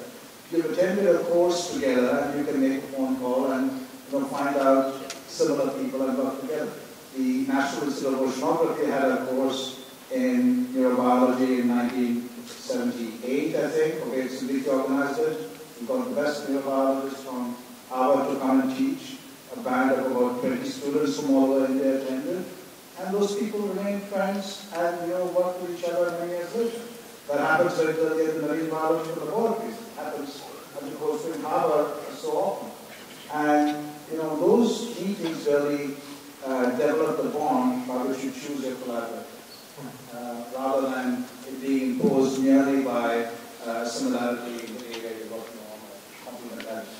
F: you've attended a course together and you can make a phone call and find out similar people and work together. The National Institute of Oceanography had a course in neurobiology in 1978, I think. Okay, it's completely organized it. We got the best neurobiologists from Harvard to come and teach. A band of about 20 students from all over India attended. And those people remained friends and worked with each other many years later. That happens regularly in the marine biological laboratories. It happens at the course in Harvard so often. And those meetings really develop the bond by which you choose your collaborators, rather than it being imposed merely by similarity in the area you're working on or complementarity.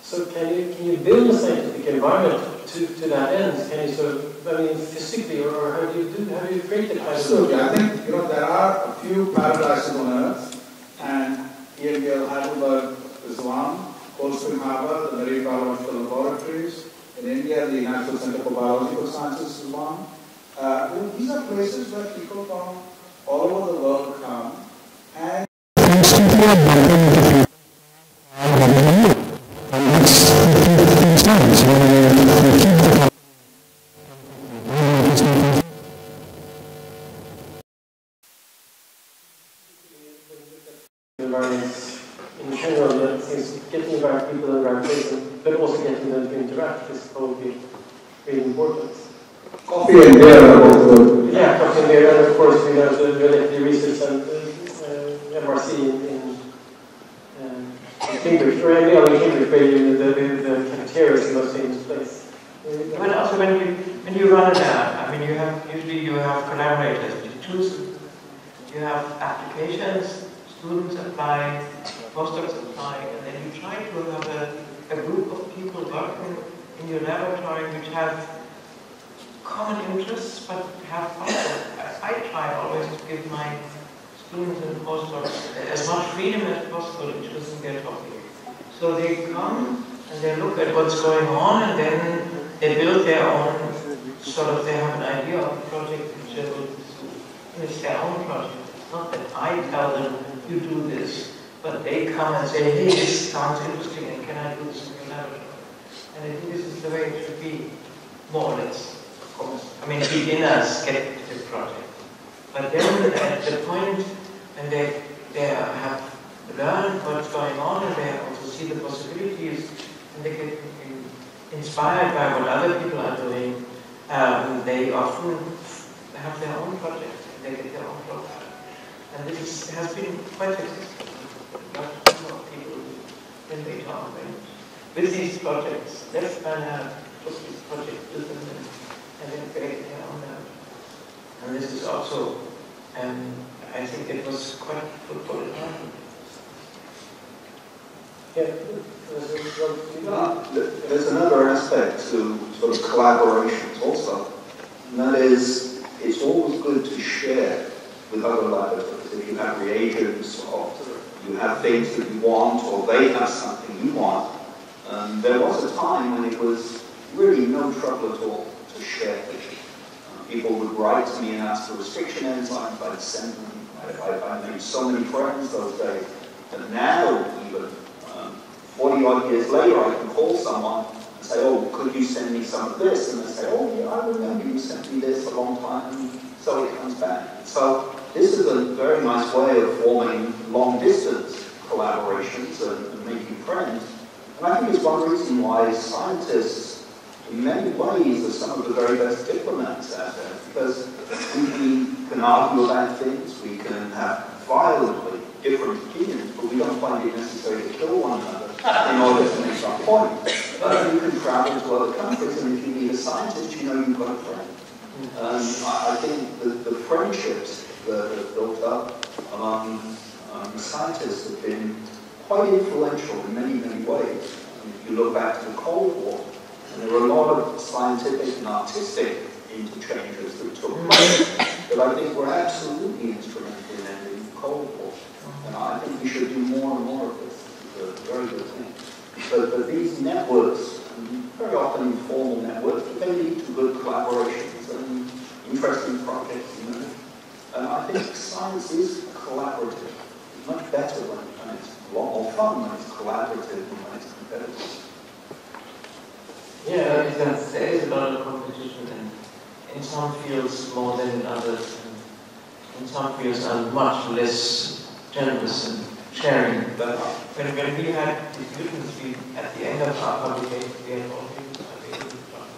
C: So can you build a scientific environment to that end? Can you physically, or how do you create the kind of...
F: Absolutely. I think there are a few paradises on Earth, and here Heidelberg is one. Also in Harvard, the marine biological laboratories. In India, the National Center for Biological Sciences is one. These are places where people from all over the world come and
C: in general, that is getting the right people in the right place, but also getting them to interact is probably really important.
F: coffee and beer are both good.
C: Yeah, coffee and beer, and of course we have the related research and MRC in Cambridge, or any other Cambridge, where the cafeteria is the most famous place.
G: But also when you run usually you have collaborators, you have applications, students apply, postdocs apply, and then you try to have a group of people working in your laboratory which have common interests but have also, I try always to give my students and postdocs as much freedom as possible in choosing their topic. So they come and they look at what's going on and then they build their own, they have an idea of the project which they will pursue. And it's their own project. It's not that I tell them, you do this, but they come and say, hey, this sounds interesting, and can I do this in your laboratory? And I think this is the way it should be, more or less, of course. Beginners get the project. But then at the point when they have learned what's going on, and they also see the possibilities, and they get inspired by what other people are doing, they often have their own projects, and they get their own program. And this has been quite successful. Lots of people, when they talk with these projects, let's plan out what these projects do them and then create their own lab. And this is also, I think it was quite fruitful in Ireland.
D: There's another aspect to sort of collaborations also. And that is, it's always good to share with other laboratories. If you have reagents, or you have things that you want, or they have something you want, there was a time when it was really no trouble at all to share things. People would write to me and ask for restriction enzymes, I'd send them. I made so many friends those days. And now, even 40-odd years later, I can call someone and say, oh, could you send me some of this? And they say, oh, yeah, I remember you sent me this a long time. And so it comes back. So this is a very nice way of forming long-distance collaborations and making friends. And I think it's one reason why scientists, in many ways, are some of the very best diplomats out there, because we can argue about things, we can have violently different opinions, but we don't find it necessary to kill one another in order to make our point. You can travel to other countries, and if you need a scientist, you know you've got a friend. I think the friendships that have built up among scientists have been quite influential in many, many ways. If you look back to the Cold War, and there were a lot of scientific and artistic interchanges that took place that I think were absolutely instrumental in ending the Cold War. And I think we should do more and more of this. It's a very good thing. But these networks, very often informal networks, but they lead to good collaborations and interesting projects. You know? And I think science is collaborative. It's much better when it's a lot more fun when it's collaborative than when it's competitive.
G: Yeah, there is a lot of competition, and in some fields more than in others, and in some fields are much less generous and sharing. But when we had this litmus field at the end of our publication, we had all things available from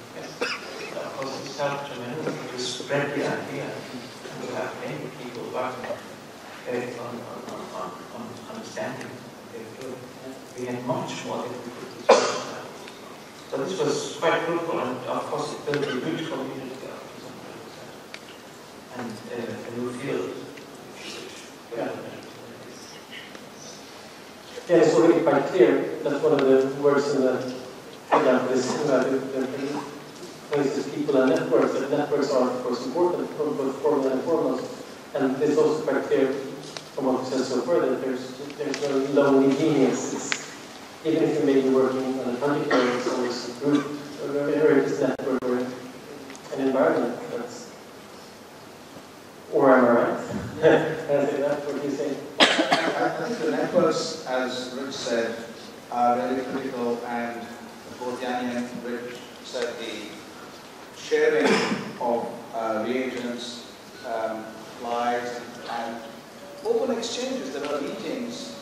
G: of course it helped tremendously to spread the idea and to have many people working on understanding their field. We had much more than we could discuss. So this was quite fruitful, and of course it built a huge community and a new field.
C: Yeah. Yeah, it's already quite clear. That's one of the words in the program for this. The places, people, and networks. That networks are, of course, important, both formal and foremost. And it's also quite clear from what we said so far that there's no lonely genius. Even if you may be working on a project area, it's always a group, or a network, or an environment that's. Or am I right? That's what you say.
F: I think the networks, as Rich said, are very critical, and both Yanni and Rich said the sharing of reagents, slides, and open exchanges. There are meetings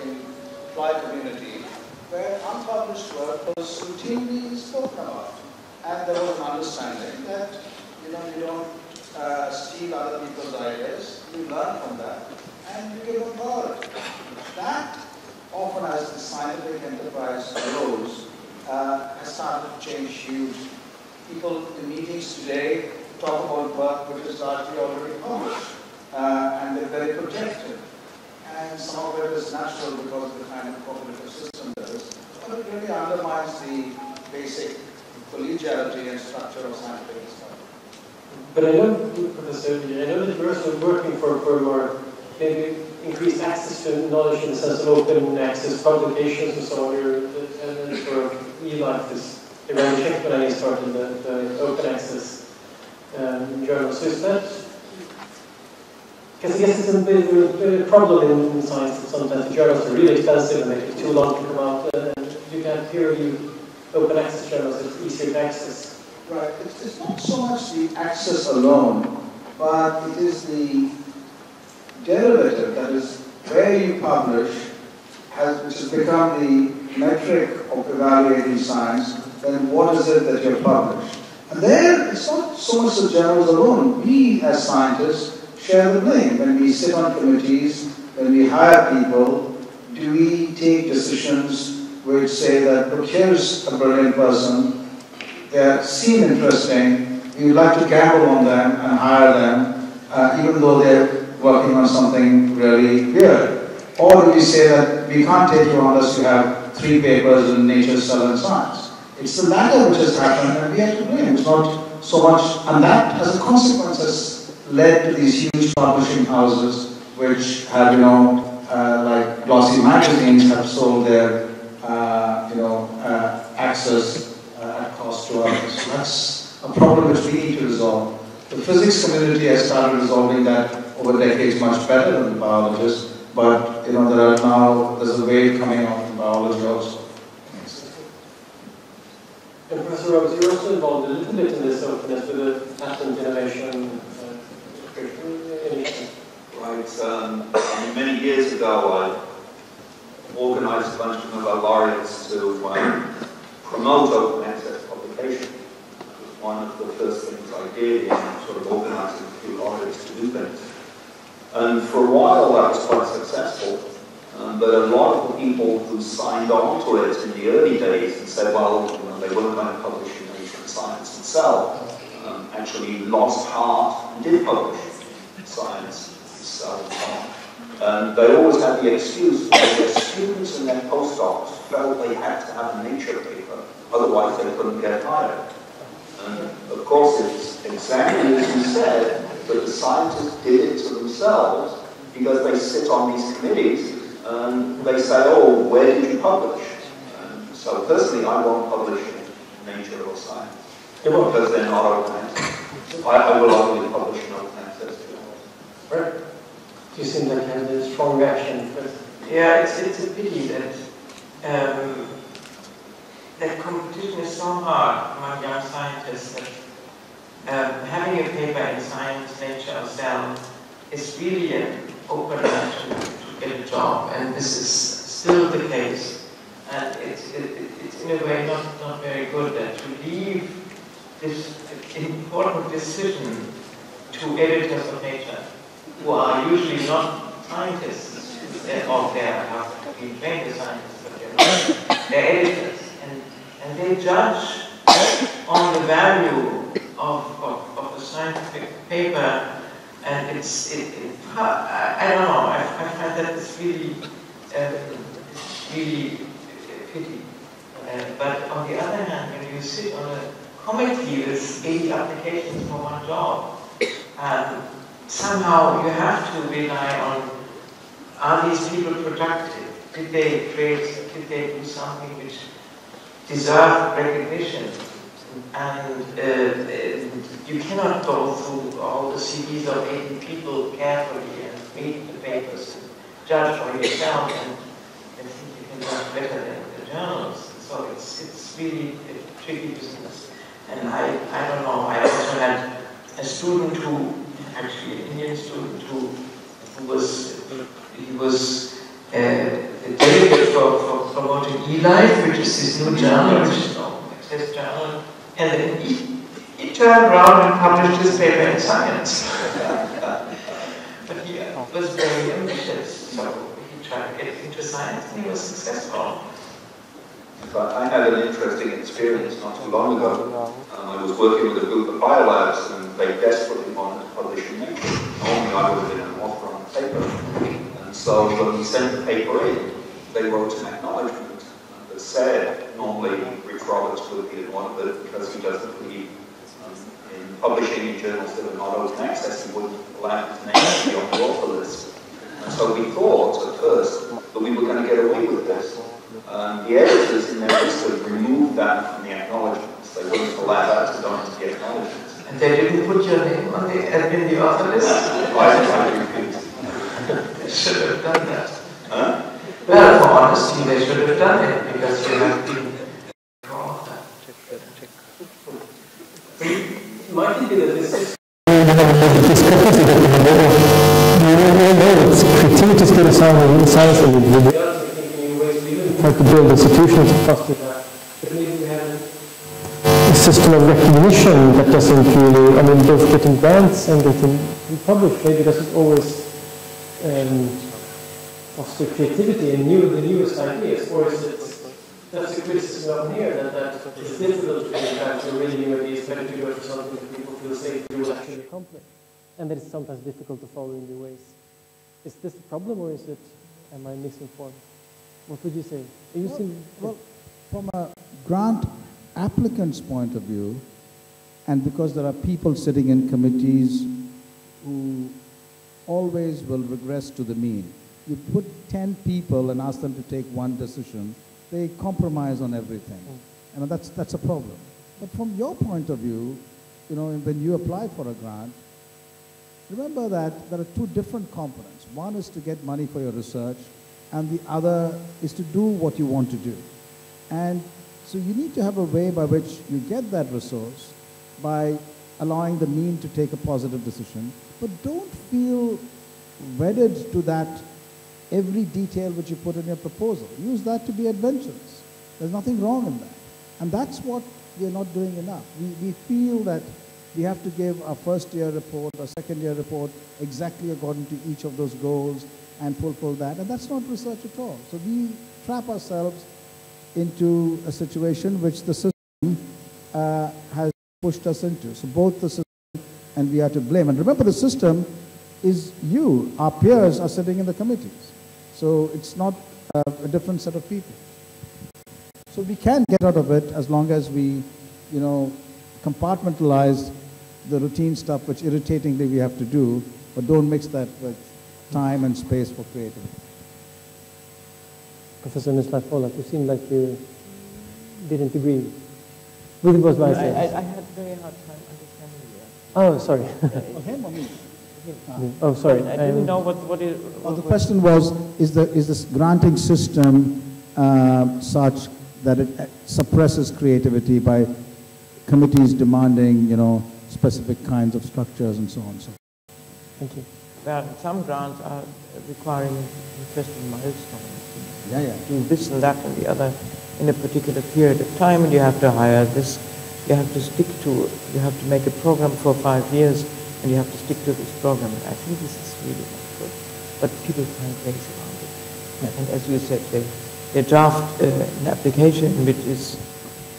F: in the applied community where unpublished work was routinely spoken about, and there was an understanding that you don't steal other people's ideas, you learn from that, and you give them power. That, often as the scientific enterprise grows, has started to change huge. People in meetings today talk about work which is largely already published, and they're very protective. And some of it is natural because of the kind of cooperative system there is, but it really undermines the basic collegiality and structure of scientific study.
C: But I know, Professor, I know that you're also working for more maybe increased access to knowledge in the sense of open access publications and so on. And for e-life is around the check when I started the open access journal. So is that? Because I guess it's a bit of a problem in science that sometimes the journals are really expensive and make it too long to come out. And you can peer-review open access journals, it's easier to access.
F: Right. It's not so much the access alone, but it is the derivative, that is, where you publish, which has become the metric of evaluating science, then what is it that you've published? And there, it's not so much the journals alone. We, as scientists, share the blame. When we sit on committees, when we hire people, do we take decisions which say that, look, here's a brilliant person, they seem interesting, we would like to gamble on them and hire them, even though they're working on something really weird. Or do we say that we can't take you unless you have 3 papers in Nature, Cell and Science? It's the latter which has happened, and we have to blame. It's not so much, and that as a consequence has led to these huge publishing houses which have, like glossy magazines have sold their, access at cost to others. So that's a problem which we need to resolve. The physics community has started resolving that over decades much better than the biologists, but there's a wave coming out in biology also.
C: And Professor Roberts, you're also involved a little bit in this openness with the patent innovation.
D: Right. Many years ago, I organized a bunch of Nobel Laureates to promote open access publication. That was one of the first things I did in sort of organizing a few laureates to do things. And for a while, that was quite successful. But a lot of the people who signed on to it in the early days and said, well, they weren't going to publish in Nature and Science itself, actually lost heart and did publish in Science itself. And they always had the excuse that their students and their postdocs felt they had to have a Nature paper, otherwise they couldn't get hired. And of course, it's exactly as you said, that the scientists did it to themselves because they sit on these committees and they say, oh, where did you publish? So personally, I won't publish in Nature or Science because they're not open access. I will only publish in open access journals.
C: Right. You seem like you had a strong reaction.
G: Yeah, it's a pity that that competition is so hard among young scientists that having a paper in Science, Nature, or Cell is really an opener to get a job, and this is still the case. And it's in a way not very good that to leave this important decision to editors of Nature, who are usually not scientists, or they have been trained as scientists, but they're editors, and they judge on the value of a scientific paper, and I don't know, I find that it's really pity. But on the other hand, when you sit on a committee with 80 applications for one job, somehow you have to rely on, are these people productive? Did they do something which deserved recognition? And you cannot go through all the CVs of 80 people carefully and read the papers and judge for yourself and think you can judge better than the journals. So it's really a tricky business. And I don't know, I also had a student who, actually an Indian student who was a delegate for promoting eLife, which is this new journal, which is an open access journal, and then he turned around and published his paper in Science. But he was very ambitious, so he tried to get into Science and he was successful.
D: But I had an interesting experience not too long ago. I was working with a group of biolabs and they desperately wanted to publish in Nature. Normally I would have been an author on the paper. And so when we sent the paper in, they wrote an acknowledgement that said, normally Rich Roberts would be in one of it because he doesn't believe in publishing in journals that are not open access, he wouldn't allow his name to be on the author list. And so we thought at first that we were going to get away with this. The editors in their list had removed that from the acknowledgements. They wouldn't allow that to go into the acknowledgements.
G: And they didn't put your name on in the author list?
D: I refused.
G: They should have done that.
D: Huh?
G: Well, for honesty, they should have done it because you have been author.
C: Might it be that this is
H: creativity still is in science and we have to build institutions to foster that.
C: But maybe we have
H: A system of recognition that doesn't really, I mean, both getting grants and getting published maybe doesn't always foster creativity and the newest ideas, or is it, that's the criticism up here, that it's difficult to get back to really new ideas, better to go for something that people feel safe to will actually accomplish, and that it's sometimes difficult to follow in new ways. Is this a problem, or is it, am I misinformed? What would you say?
F: Well, from a grant applicant's point of view, and because there are people sitting in committees who always will regress to the mean. You put 10 people and ask them to take one decision, they compromise on everything. And that's a problem. But from your point of view, you know, when you apply for a grant, remember that there are two different components. One is to get money for your research, and the other is to do what you want to do. And so you need to have a way by which you get that resource by allowing the mean to take a positive decision, but don't feel wedded to that every detail which you put in your proposal. Use that to be adventurous. There's nothing wrong in that. And that's what we're not doing enough. We feel that we have to give our first year report or second year report exactly according to each of those goals and fulfill that. And that's not research at all. So we trap ourselves into a situation which the system has pushed us into. So both the system and we are to blame. And remember, the system is you. Our peers are sitting in the committees. So it's not a different set of people. So we can get out of it as long as we, you know, compartmentalize the routine stuff which irritatingly we have to do, but don't mix that with time and space for creativity.
H: Professor Nüsslein-Volhard, you seem like you didn't agree with what I said.
G: I had a very hard time understanding you.
H: Oh, sorry.
F: Him or me?
H: Oh, sorry.
G: I didn't know what it was.
F: The question was, is this granting system such that it suppresses creativity by committees demanding, you know, specific kinds of structures and so on. So,
H: thank you.
G: Well, some grants are requiring interesting milestones.
F: yeah.
G: Do this and that and the other in a particular period of time, and you have to hire this. You have to stick to. You have to make a program for 5 years, and you have to stick to this program. And I think this is really not good. But people find ways around it. Yeah. And as you said, they draft an application which is,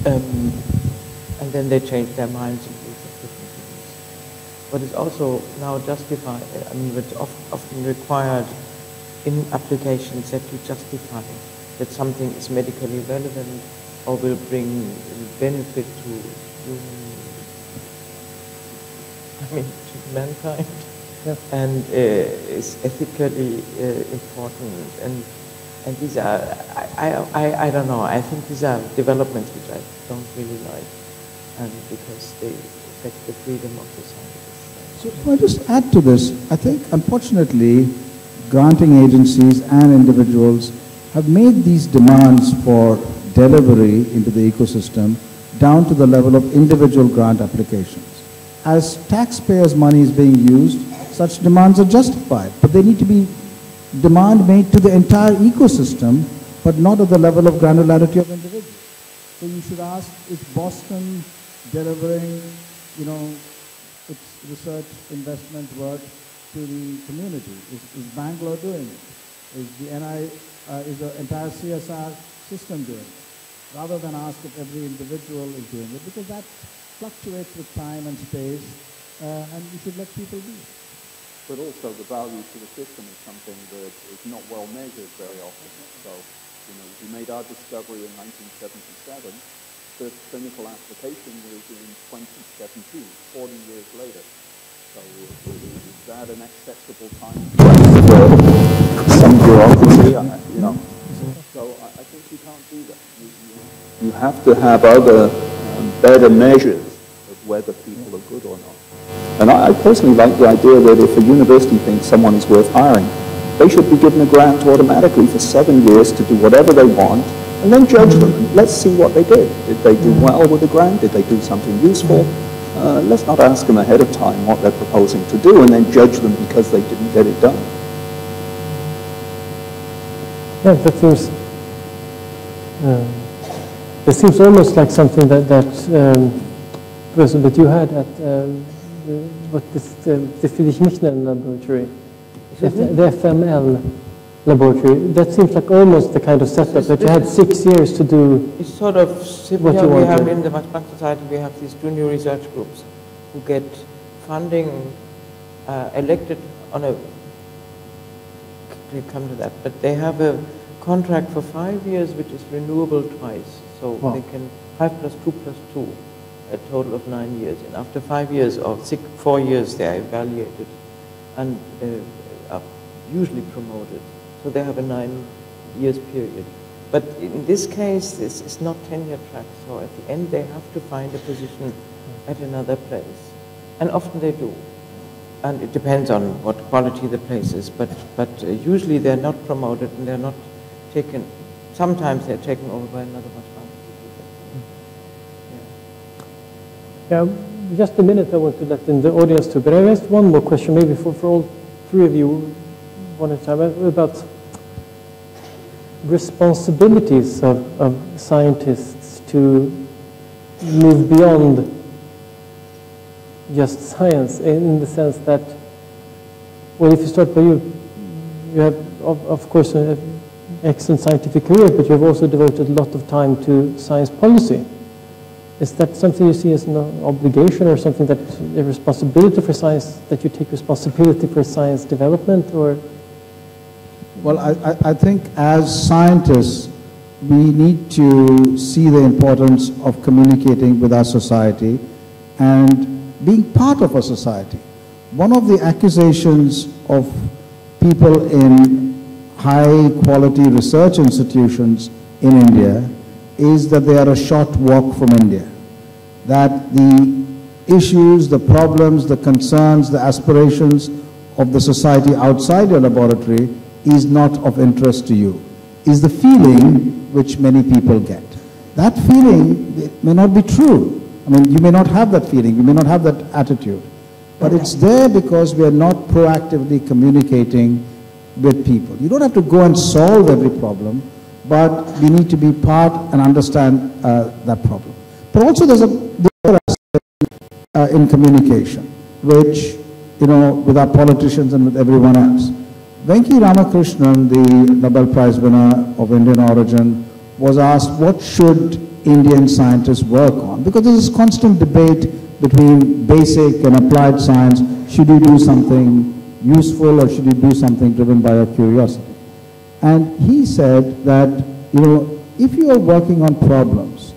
G: and then they change their minds and do different things. What is also now justified, I mean, what's often required in applications, that you justify that something is medically relevant or will bring benefit to to mankind, and is ethically important. And these are, I don't know, I think these are developments which I don't really like, and because they affect the freedom of the scientists.
F: So if I just add to this, I think unfortunately granting agencies and individuals have made these demands for delivery into the ecosystem down to the level of individual grant applications. As taxpayers' money is being used, such demands are justified, but they need to be demand made to the entire ecosystem, but not at the level of granularity of individuals. So you should ask, is Boston delivering, you know, its research investment work to the community? Is Bangalore doing it? Is the entire CSR system doing it? Rather than ask if every individual is doing it, because that fluctuates with time and space, and you should let people be.
D: But also the value to the system is something that is not well measured very often. So, you know, we made our discovery in 1977. The clinical application was in 2017, 40 years later. So is that an acceptable time for some bureaucracy, you know? So I think you can't do that. You have to have other better measures of whether people are good or not. And I personally like the idea that if a university thinks someone is worth hiring, they should be given a grant automatically for 7 years to do whatever they want, and then judge them. And let's see what they did. Did they do well with the grant? Did they do something useful? Let's not ask them ahead of time what they're proposing to do and then judge them because they didn't get it done.
H: Yeah, that seems almost like something that you had at the Friedrich-Michner laboratory, the FML laboratory. That seems like almost the kind of setup that you had 6 years to do.
G: It's sort of similar. We have in the Max Planck Society, we have these junior research groups who get funding elected on a. We'll come to that, but they have a contract for 5 years, which is renewable twice. So they can 5 plus 2 plus 2, a total of 9 years. And after 5 years or 4 years, they are evaluated and are usually promoted. So they have a 9 years period. But in this case, this is not tenure track. So at the end, they have to find a position at another place. And often they do. And it depends on what quality the place is. But usually they're not promoted and they're not taken. Sometimes they're taken over by another much larger people.
H: Yeah, just a minute I want to let in the audience too. But I have one more question, maybe for all three of you, one at a time, about responsibilities of scientists to move beyond just science, in the sense that, well, if you start by you have, of course, an excellent scientific career, but you have also devoted a lot of time to science policy. Is that something you see as an obligation, or something that a responsibility for science, that you take responsibility for science development, or?
F: Well, I think as scientists, we need to see the importance of communicating with our society and being part of a society. One of the accusations of people in high quality research institutions in India is that they are a short walk from India. That the issues, the problems, the concerns, the aspirations of the society outside your laboratory is not of interest to you, is the feeling which many people get. That feeling may not be true. I mean, you may not have that feeling, you may not have that attitude, but it's there because we are not proactively communicating with people. You don't have to go and solve every problem, but we need to be part and understand that problem. But also there's the other aspect in communication, which, you know, with our politicians and with everyone else. Venki Ramakrishnan, the Nobel Prize winner of Indian origin, was asked, what should Indian scientists work on? Because there is this constant debate between basic and applied science. Should you do something useful, or should you do something driven by your curiosity? And he said that, you know, if you are working on problems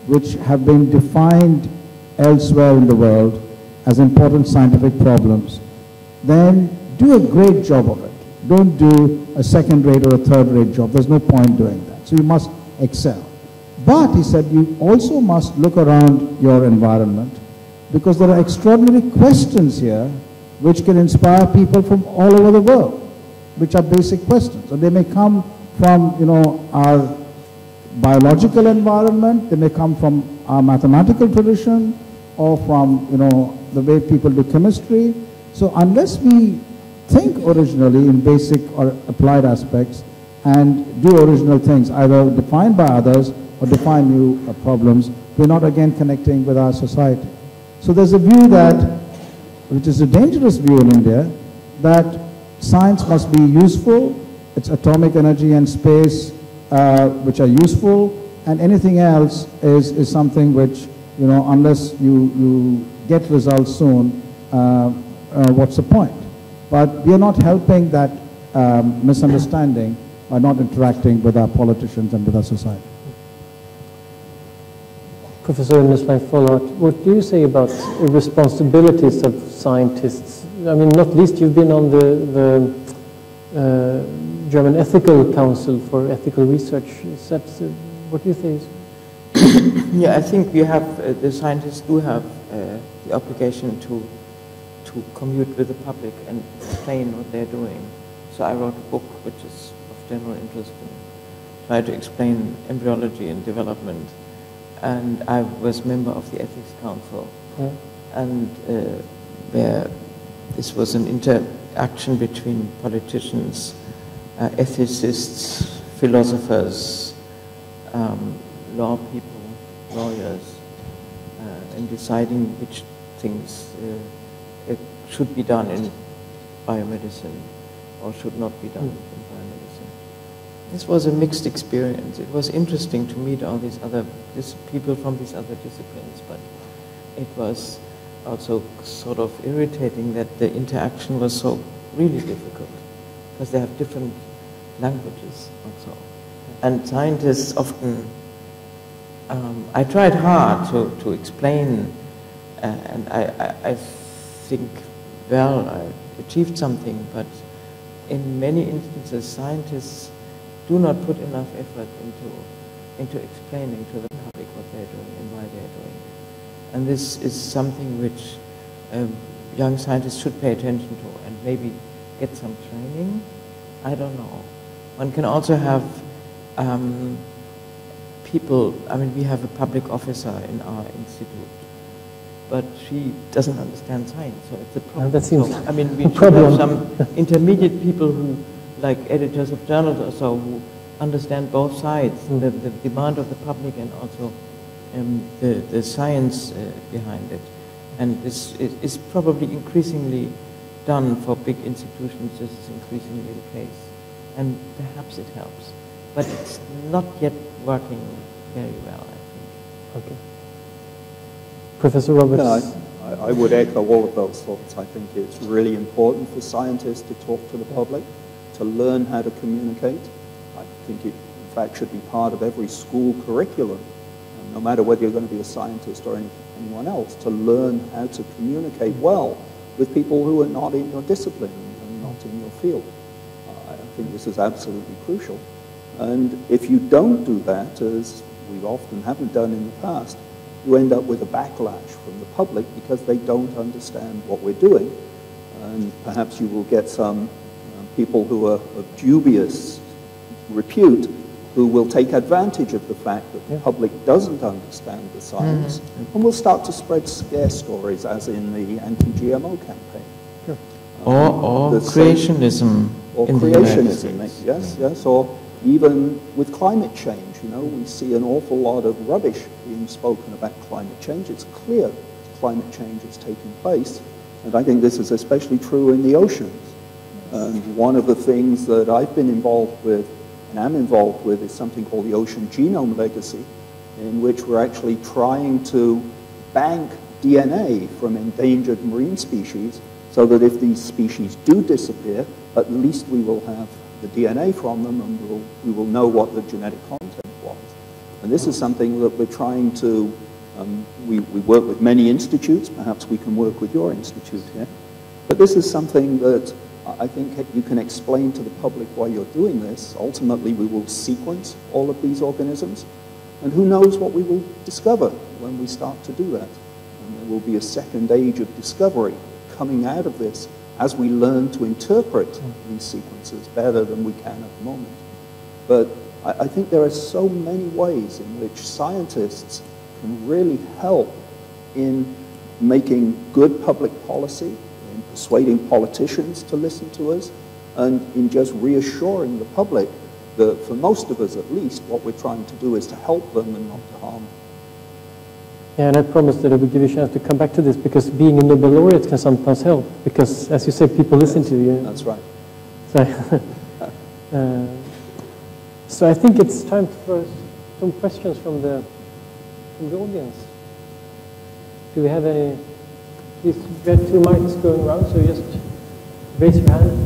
F: which have been defined elsewhere in the world as important scientific problems, then do a great job of it. Don't do a second-rate or a third-rate job. There's no point doing that. So you must excel. But, he said, you also must look around your environment, because there are extraordinary questions here which can inspire people from all over the world, which are basic questions. And they may come from, you know, our biological environment, they may come from our mathematical tradition, or from, you know, the way people do chemistry. So unless we think originally in basic or applied aspects and do original things, either defined by others or define new problems, we're not again connecting with our society. So there's a view that, which is a dangerous view in India, that science must be useful, it's atomic energy and space which are useful, and anything else is something which, you know, unless you get results soon, what's the point? But we are not helping that misunderstanding by not interacting with our politicians and with our society.
H: Professor Nüsslein-Volhard, what do you say about the responsibilities of scientists? I mean, not least you've been on the German Ethical Council for Ethical Research. Is that, what do you think?
G: Yeah, I think we have, the scientists do have the obligation to commute with the public and explain what they're doing. So I wrote a book which is of general interest and try to explain embryology and development. And I was member of the Ethics Council, and where this was an interaction between politicians, ethicists, philosophers, law people, lawyers, in deciding which things should be done in biomedicine or should not be done in biomedicine. This was a mixed experience. It was interesting to meet all these other people from these other disciplines, but it was also sort of irritating that the interaction was so really difficult, because they have different languages also. And scientists often I tried hard to explain, and I think, well, I achieved something, but in many instances, scientists do not put enough effort into explaining to the public what they're doing and why they're doing it. And this is something which young scientists should pay attention to and maybe get some training. I don't know. One can also have people, I mean, we have a public officer in our institute, but she doesn't understand science, so it's a problem.
H: That seems
G: I mean, we should have some intermediate people who, like editors of journals or so, who understand both sides, the demand of the public and also the science behind it. And this is probably increasingly done for big institutions. This is increasingly the case. And perhaps it helps. But it's not yet working very well, I think.
H: Okay. Professor Roberts?
D: No, I would echo all of those thoughts. I think it's really important for scientists to talk to the public, to learn how to communicate. I think it, in fact, should be part of every school curriculum, no matter whether you're going to be a scientist or anyone else, to learn how to communicate well with people who are not in your discipline and not in your field. I think this is absolutely crucial. And if you don't do that, as we often haven't done in the past, you end up with a backlash from the public because they don't understand what we're doing. And perhaps you will get some people who are of dubious repute who will take advantage of the fact that the public doesn't understand the science and will start to spread scare stories, as in the anti-GMO campaign.
G: Sure. Or creationism.
D: Or creationism, yes, or even with climate change, you know, we see an awful lot of rubbish being spoken about climate change. It's clear climate change is taking place, and I think this is especially true in the oceans. And one of the things that I've been involved with and am involved with is something called the Ocean Genome Legacy, in which we're actually trying to bank DNA from endangered marine species so that if these species do disappear, at least we will have the DNA from them and we will know what the genetic content was. And this is something that we're trying to, we work with many institutes, perhaps we can work with your institute here, but this is something that I think you can explain to the public why you're doing this. Ultimately, we will sequence all of these organisms, and who knows what we will discover when we start to do that. And there will be a second age of discovery coming out of this as we learn to interpret these sequences better than we can at the moment. But I think there are so many ways in which scientists can really help in making good public policy, in persuading politicians to listen to us, and in just reassuring the public that, for most of us at least, what we're trying to do is to help them and not to harm them.
H: Yeah, and I promised that I would give you a chance to come back to this, because being a Nobel laureate can sometimes help, because, as you say, people listen to you.
D: That's right.
H: So I think it's time for some questions from the audience. Do we have any? Please, we have 2 mics going around, so just raise your hand.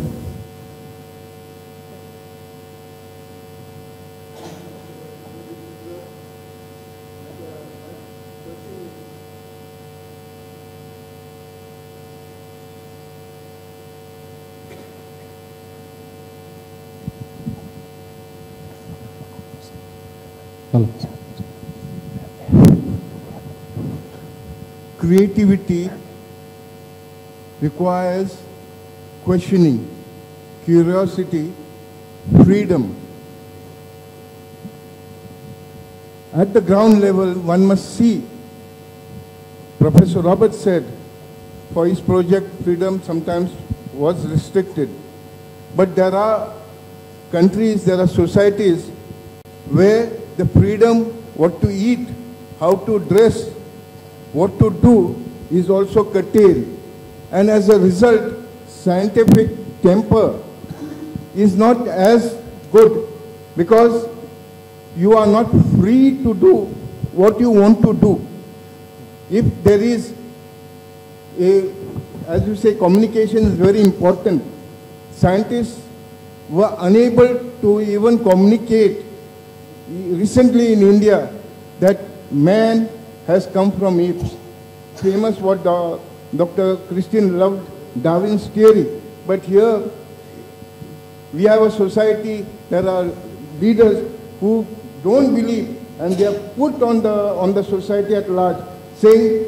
I: Creativity requires questioning, curiosity, freedom. At the ground level, one must see. Professor Roberts said, for his project, freedom sometimes was restricted. But there are countries, there are societies where the freedom, what to eat, how to dress, what to do is also curtailed. And as a result, scientific temper is not as good, because you are not free to do what you want to do. If there is a, as you say, communication is very important. Scientists were unable to even communicate. Recently in India, that man has come from apes. Famous what Dr. Christiane loved Darwin's theory. But here we have a society, there are leaders who don't believe, and they are put on the society at large, saying,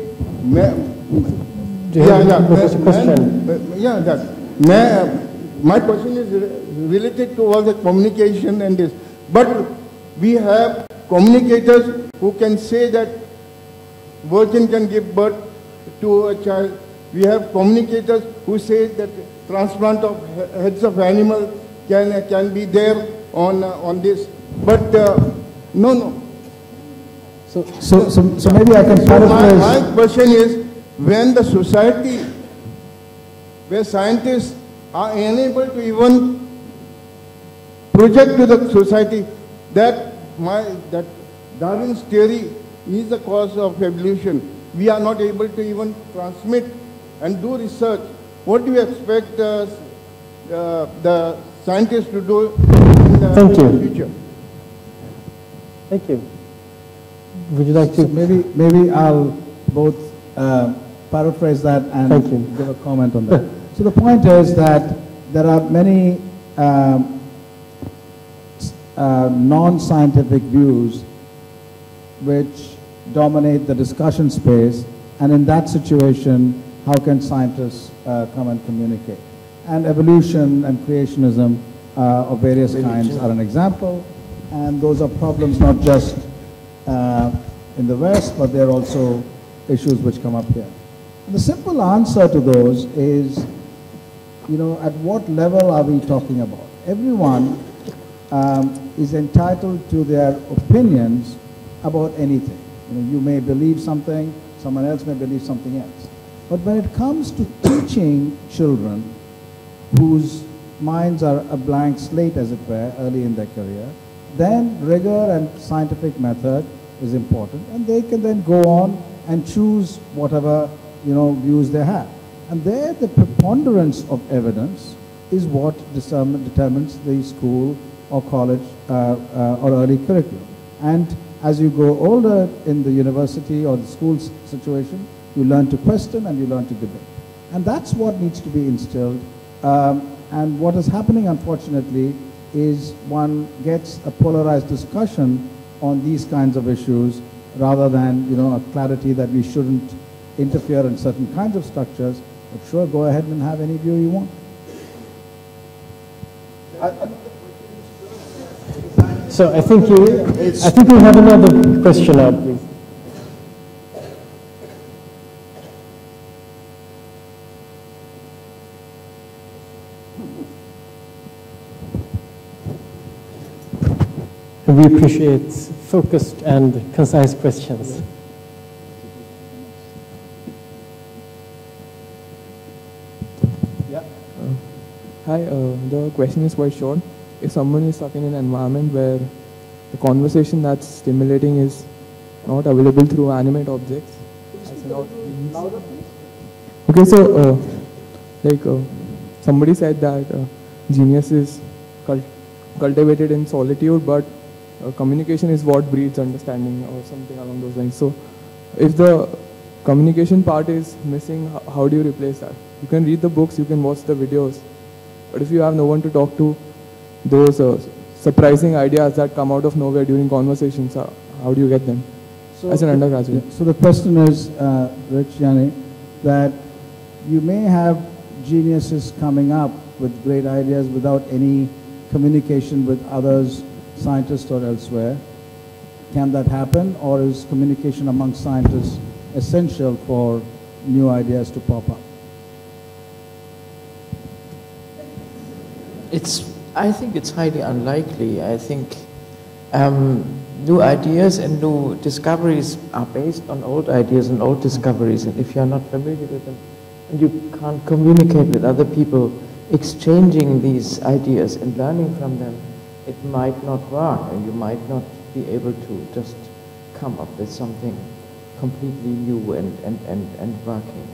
I: my question is related to all the communication and this. But we have communicators who can say that virgin can give birth to a child. We have communicators who say that transplant of heads of animals can be there on this. But no.
F: So maybe I can paraphrase.
I: My question is, when the society, where scientists are unable to even project to the society that Darwin's theory is the cause of evolution, we are not able to even transmit and do research. What do you expect the scientists to do in the future?
H: Thank you. Would you like to?
F: Maybe I'll both paraphrase that and give a comment on that. So the point is that there are many non-scientific views which dominate the discussion space, and in that situation, how can scientists come and communicate? And evolution and creationism of various kinds are an example, and those are problems not just in the West, but there are also issues which come up here. And the simple answer to those is, at what level are we talking about? Everyone is entitled to their opinions about anything. You may believe something, someone else may believe something else. But when it comes to teaching children whose minds are a blank slate, as it were, early in their career, then rigor and scientific method is important, and they can then go on and choose whatever views they have. And there, the preponderance of evidence is what determines the school or college or early curriculum. And as you grow older in the university or the school situation, you learn to question and you learn to debate. And that's what needs to be instilled. And what is happening, unfortunately, is one gets a polarized discussion on these kinds of issues rather than, a clarity that we shouldn't interfere in certain kinds of structures. But sure, go ahead and have any view you want.
H: So I think we have another question now, please. We appreciate focused and concise questions.
J: Hi, the question is quite short. If someone is stuck in an environment where the conversation that's stimulating is not available through animate objects, okay, so somebody said that genius is cultivated in solitude, but communication is what breeds understanding or something along those lines. So if the communication part is missing, how do you replace that? You can read the books, you can watch the videos, but if you have no one to talk to, those surprising ideas that come out of nowhere during conversations, how do you get them as an undergraduate?
F: So the question is, Christiane, that you may have geniuses coming up with great ideas without any communication with others, scientists or elsewhere. Can that happen, or is communication among scientists essential for new ideas to pop up?
G: I think it's highly unlikely. I think new ideas and new discoveries are based on old ideas and old discoveries, and if you're not familiar with them and you can't communicate with other people, exchanging these ideas and learning from them, it might not work, and you might not be able to just come up with something completely new and working.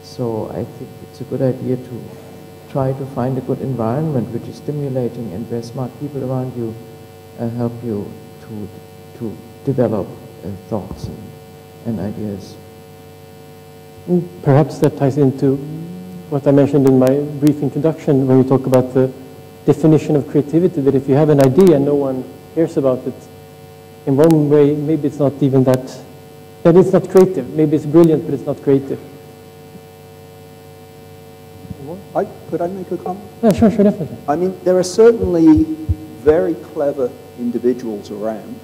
G: So I think it's a good idea to try to find a good environment which is stimulating and where smart people around you help you to develop thoughts and ideas.
H: Perhaps that ties into what I mentioned in my brief introduction when we talk about the definition of creativity, that if you have an idea and no one cares about it, in one way, maybe it's not even that it's not creative. Maybe it's brilliant, but it's not creative.
D: Could I make a comment?
H: Yeah, sure, definitely.
D: I mean, there are certainly very clever individuals around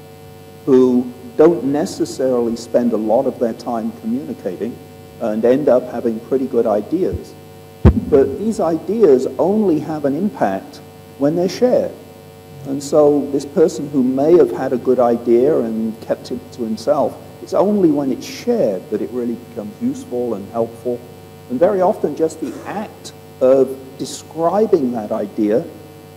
D: who don't necessarily spend a lot of their time communicating and end up having pretty good ideas. But these ideas only have an impact when they're shared. And so this person who may have had a good idea and kept it to himself, it's only when it's shared that it really becomes useful and helpful. And very often just the act of describing that idea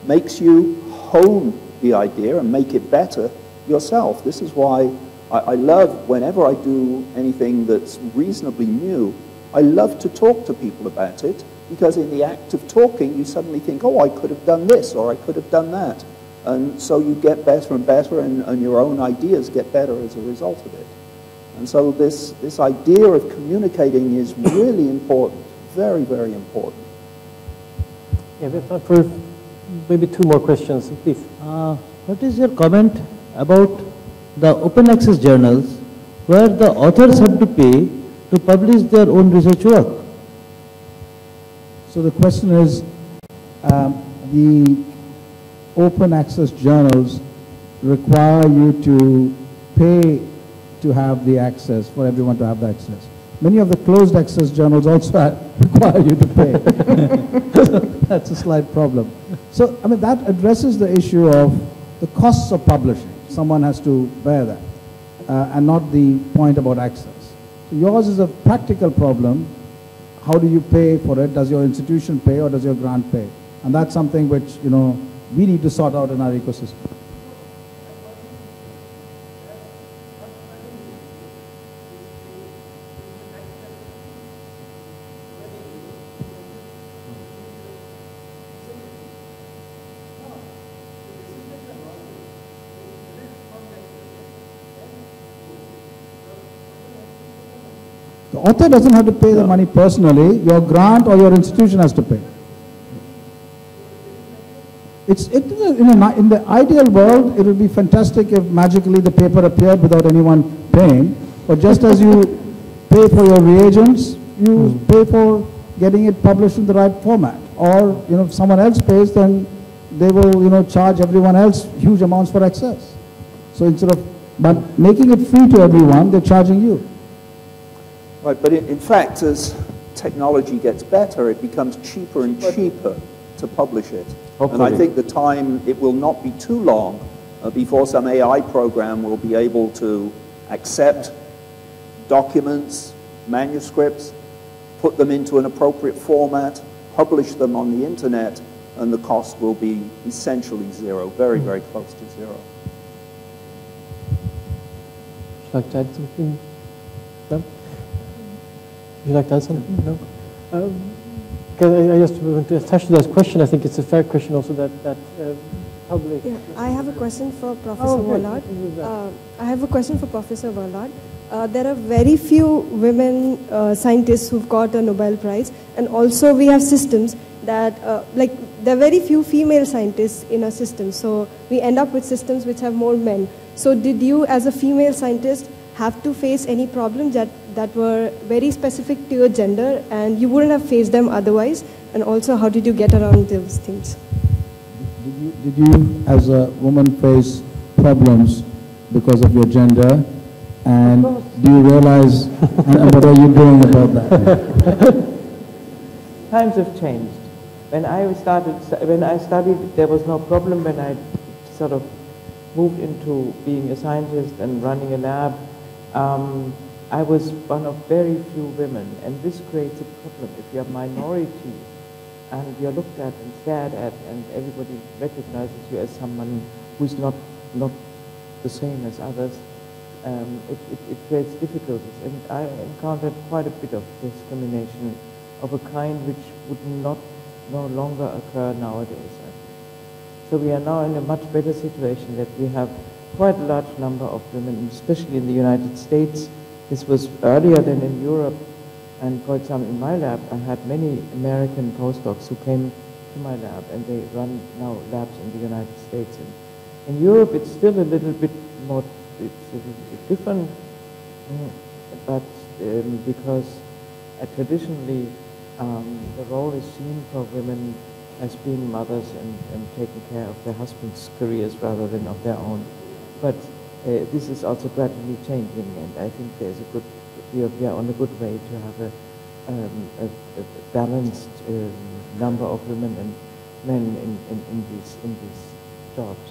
D: makes you hone the idea and make it better yourself. This is why I love, whenever I do anything that's reasonably new, I love to talk to people about it, because in the act of talking, you suddenly think, oh, I could have done this, or I could have done that. And so you get better and better, and your own ideas get better as a result of it. And so this idea of communicating is really important, very, very important.
H: Yeah, we have time for maybe 2 more questions, please.
K: What is your comment about the open access journals where the authors have to pay to publish their own research work?
F: So the question is, the open access journals require you to pay to have the access, for everyone to have the access. Many of the closed access journals also require you to pay. So that's a slight problem. So, I mean, that addresses the issue of the costs of publishing. Someone has to bear that, and not the point about access. So yours is a practical problem. How do you pay for it? Does your institution pay, or does your grant pay? And that's something which, you know, we need to sort out in our ecosystem. The author doesn't have to pay the money personally. Your grant or your institution has to pay. In the ideal world, it would be fantastic if magically the paper appeared without anyone paying. But just as you pay for your reagents, you pay for getting it published in the right format. Or, you know, if someone else pays, then they will, you know, charge everyone else huge amounts for access. So instead of making it free to everyone, they're charging you.
D: Right, but in fact, as technology gets better, it becomes cheaper and cheaper to publish it. Hopefully. And I think the time, it will not be too long before some AI program will be able to accept documents, manuscripts, put them into an appropriate format, publish them on the internet, and the cost will be essentially zero, very, very close to zero.
H: Would you like to add something? No? Would you like to add something? No? I just want to attach to that question. I think it's a fair question also that public...
L: Yeah, I have a question for Professor Volhard. I have a question for Professor Volhard. There are very few women scientists who've got a Nobel Prize, and also we have systems that, there are very few female scientists in our system, so we end up with systems which have more men. So did you, as a female scientist, have to face any problems that were very specific to your gender, and you wouldn't have faced them otherwise? And also, how did you get around those things?
F: Did you, as a woman, face problems because of your gender? And do you realize, and what are you doing about that?
G: Times have changed. When I studied, there was no problem. When I sort of moved into being a scientist and running a lab, I was one of very few women, and this creates a problem. If you're a minority and you're looked at and stared at, and everybody recognizes you as someone who's not the same as others, it creates difficulties. And I encountered quite a bit of discrimination of a kind which would no longer occur nowadays. So we are now in a much better situation that we have quite a large number of women, especially in the United States. This was earlier than in Europe. And for example, in my lab, I had many American postdocs who came to my lab, and they run now labs in the United States. And in Europe, it's still a little bit more, it's a little bit different, but because traditionally the role is seen for women as being mothers and taking care of their husbands' careers rather than of their own. But this is also gradually changing, and I think there's a good, we are on a good way to have a balanced number of women and men in these jobs.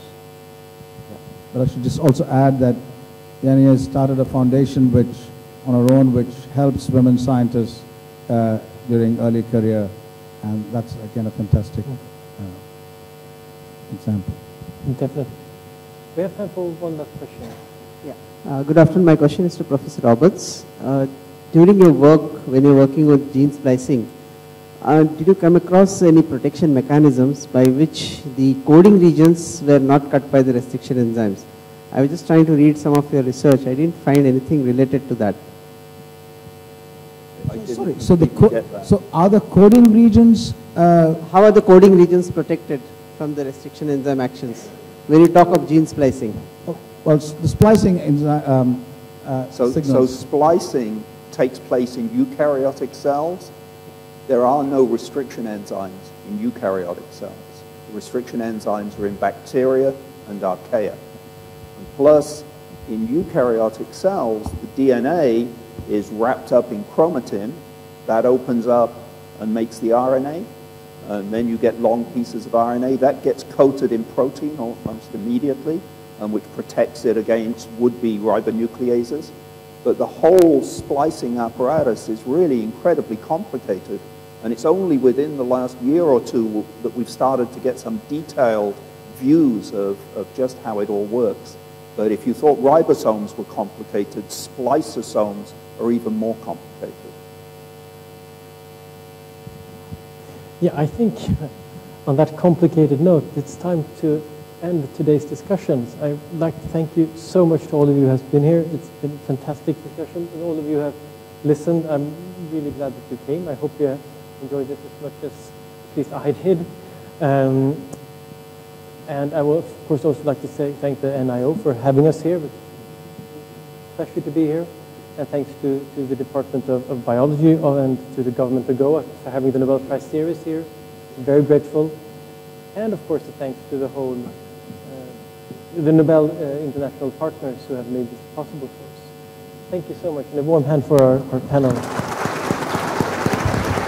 G: Yeah.
F: But I should just also add that Yanni has started a foundation which, on her own, which helps women scientists during early career, and that's again a fantastic example.
H: Definitely. We have time for one last question.
M: Yeah. Good afternoon. My question is to Professor Roberts. During your work, when you're working with gene splicing, did you come across any protection mechanisms by which the coding regions were not cut by the restriction enzymes? I was just trying to read some of your research. I didn't find anything related to that.
F: Sorry, so are the coding regions...
M: how are the coding regions protected from the restriction enzyme actions when you talk of gene splicing?
F: Well, the splicing enzyme
D: so splicing takes place in eukaryotic cells. There are no restriction enzymes in eukaryotic cells. The restriction enzymes are in bacteria and archaea. And plus, in eukaryotic cells, the DNA is wrapped up in chromatin. That opens up and makes the RNA. And then you get long pieces of RNA. That gets coated in protein almost immediately, which protects it against would-be ribonucleases. But the whole splicing apparatus is really incredibly complicated. And it's only within the last year or two that we've started to get some detailed views of just how it all works. But if you thought ribosomes were complicated, spliceosomes are even more complicated.
H: Yeah, I think on that complicated note, it's time to end today's discussions. I'd like to thank you so much to all of you who has been here. It's been a fantastic discussion, and all of you who have listened. I'm really glad that you came. I hope you have enjoyed this as much as at least I did. And I will, of course, also like to say thank the NIO for having us here. It's a pleasure to be here. And thanks to the Department of Biology and to the government of Goa for having the Nobel Prize Series here. I'm very grateful. And of course, a thanks to the whole, the Nobel international partners who have made this possible for us. Thank you so much. And a warm hand for our panel.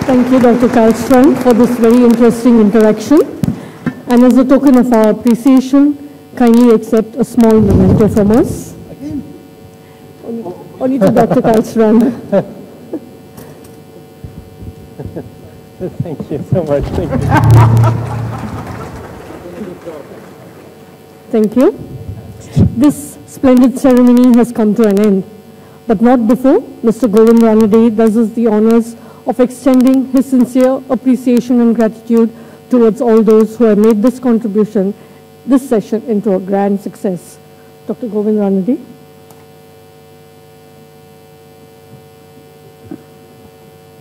N: Thank you, Dr. Karlström, for this very interesting interaction. And as a token of our appreciation, kindly accept a small memento from us.
F: Again?
N: Only to Dr. Karlström.
H: Thank you so much. Thank you.
N: Thank you. This splendid ceremony has come to an end, but not before Mr. Govind Ranade does us the honors of extending his sincere appreciation and gratitude towards all those who have made this contribution, this session, into a grand success. Dr. Govind Ranade.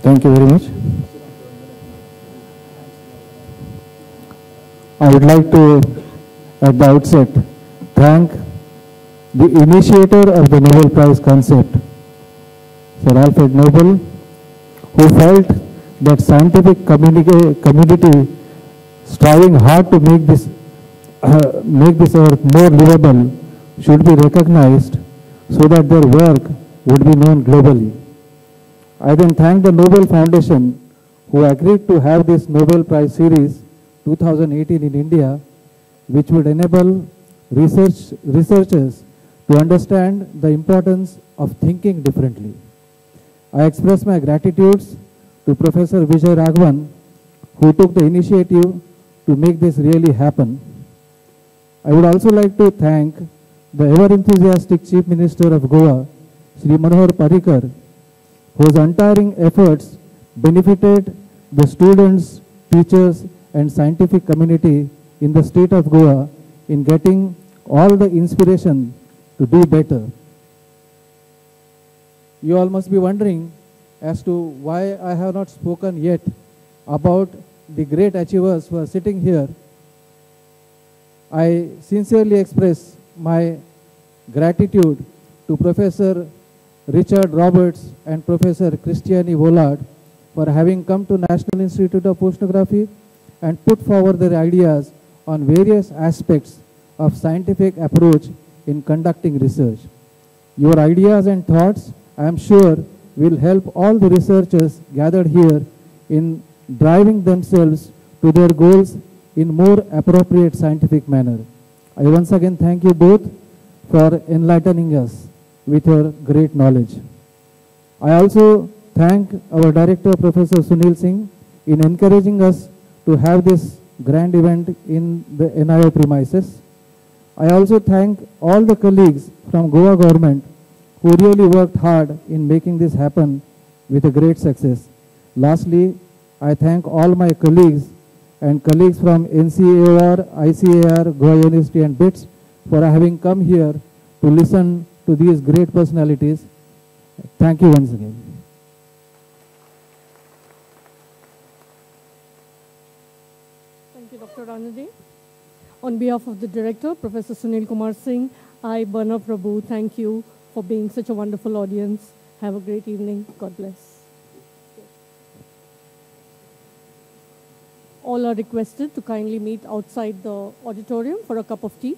O: Thank you very much. I would like to, at the outset, thank the initiator of the Nobel Prize concept, Sir Alfred Nobel, who felt that scientific community striving hard to make this earth more livable should be recognized so that their work would be known globally. I then thank the Nobel Foundation who agreed to have this Nobel Prize Series 2018 in India, which would enable researchers to understand the importance of thinking differently. I express my gratitudes to Professor Vijay Raghavan, who took the initiative to make this really happen. I would also like to thank the ever-enthusiastic Chief Minister of Goa, Sri Manohar Parrikar, whose untiring efforts benefited the students, teachers, and scientific community in the state of Goa in getting all the inspiration to do better. You all must be wondering as to why I have not spoken yet about the great achievers who are sitting here. I sincerely express my gratitude to Professor Richard Roberts and Professor Christiane Volhard for having come to National Institute of Oceanography and put forward their ideas on various aspects of scientific approach in conducting research. Your ideas and thoughts, I am sure, will help all the researchers gathered here in driving themselves to their goals in more appropriate scientific manner. I once again thank you both for enlightening us with your great knowledge. I also thank our director, Professor Sunil Singh, in encouraging us to have this grand event in the NIO premises. I also thank all the colleagues from Goa government who really worked hard in making this happen with a great success. Lastly, I thank all my colleagues and colleagues from NCAR, ICAR, Goa University and BITS for having come here to listen to these great personalities. Thank you once again.
N: Thank you, Dr. Ranade. On behalf of the director, Professor Sunil Kumar Singh, I, Barna Prabhu, thank you for being such a wonderful audience. Have a great evening. God bless. All are requested to kindly meet outside the auditorium for a cup of tea.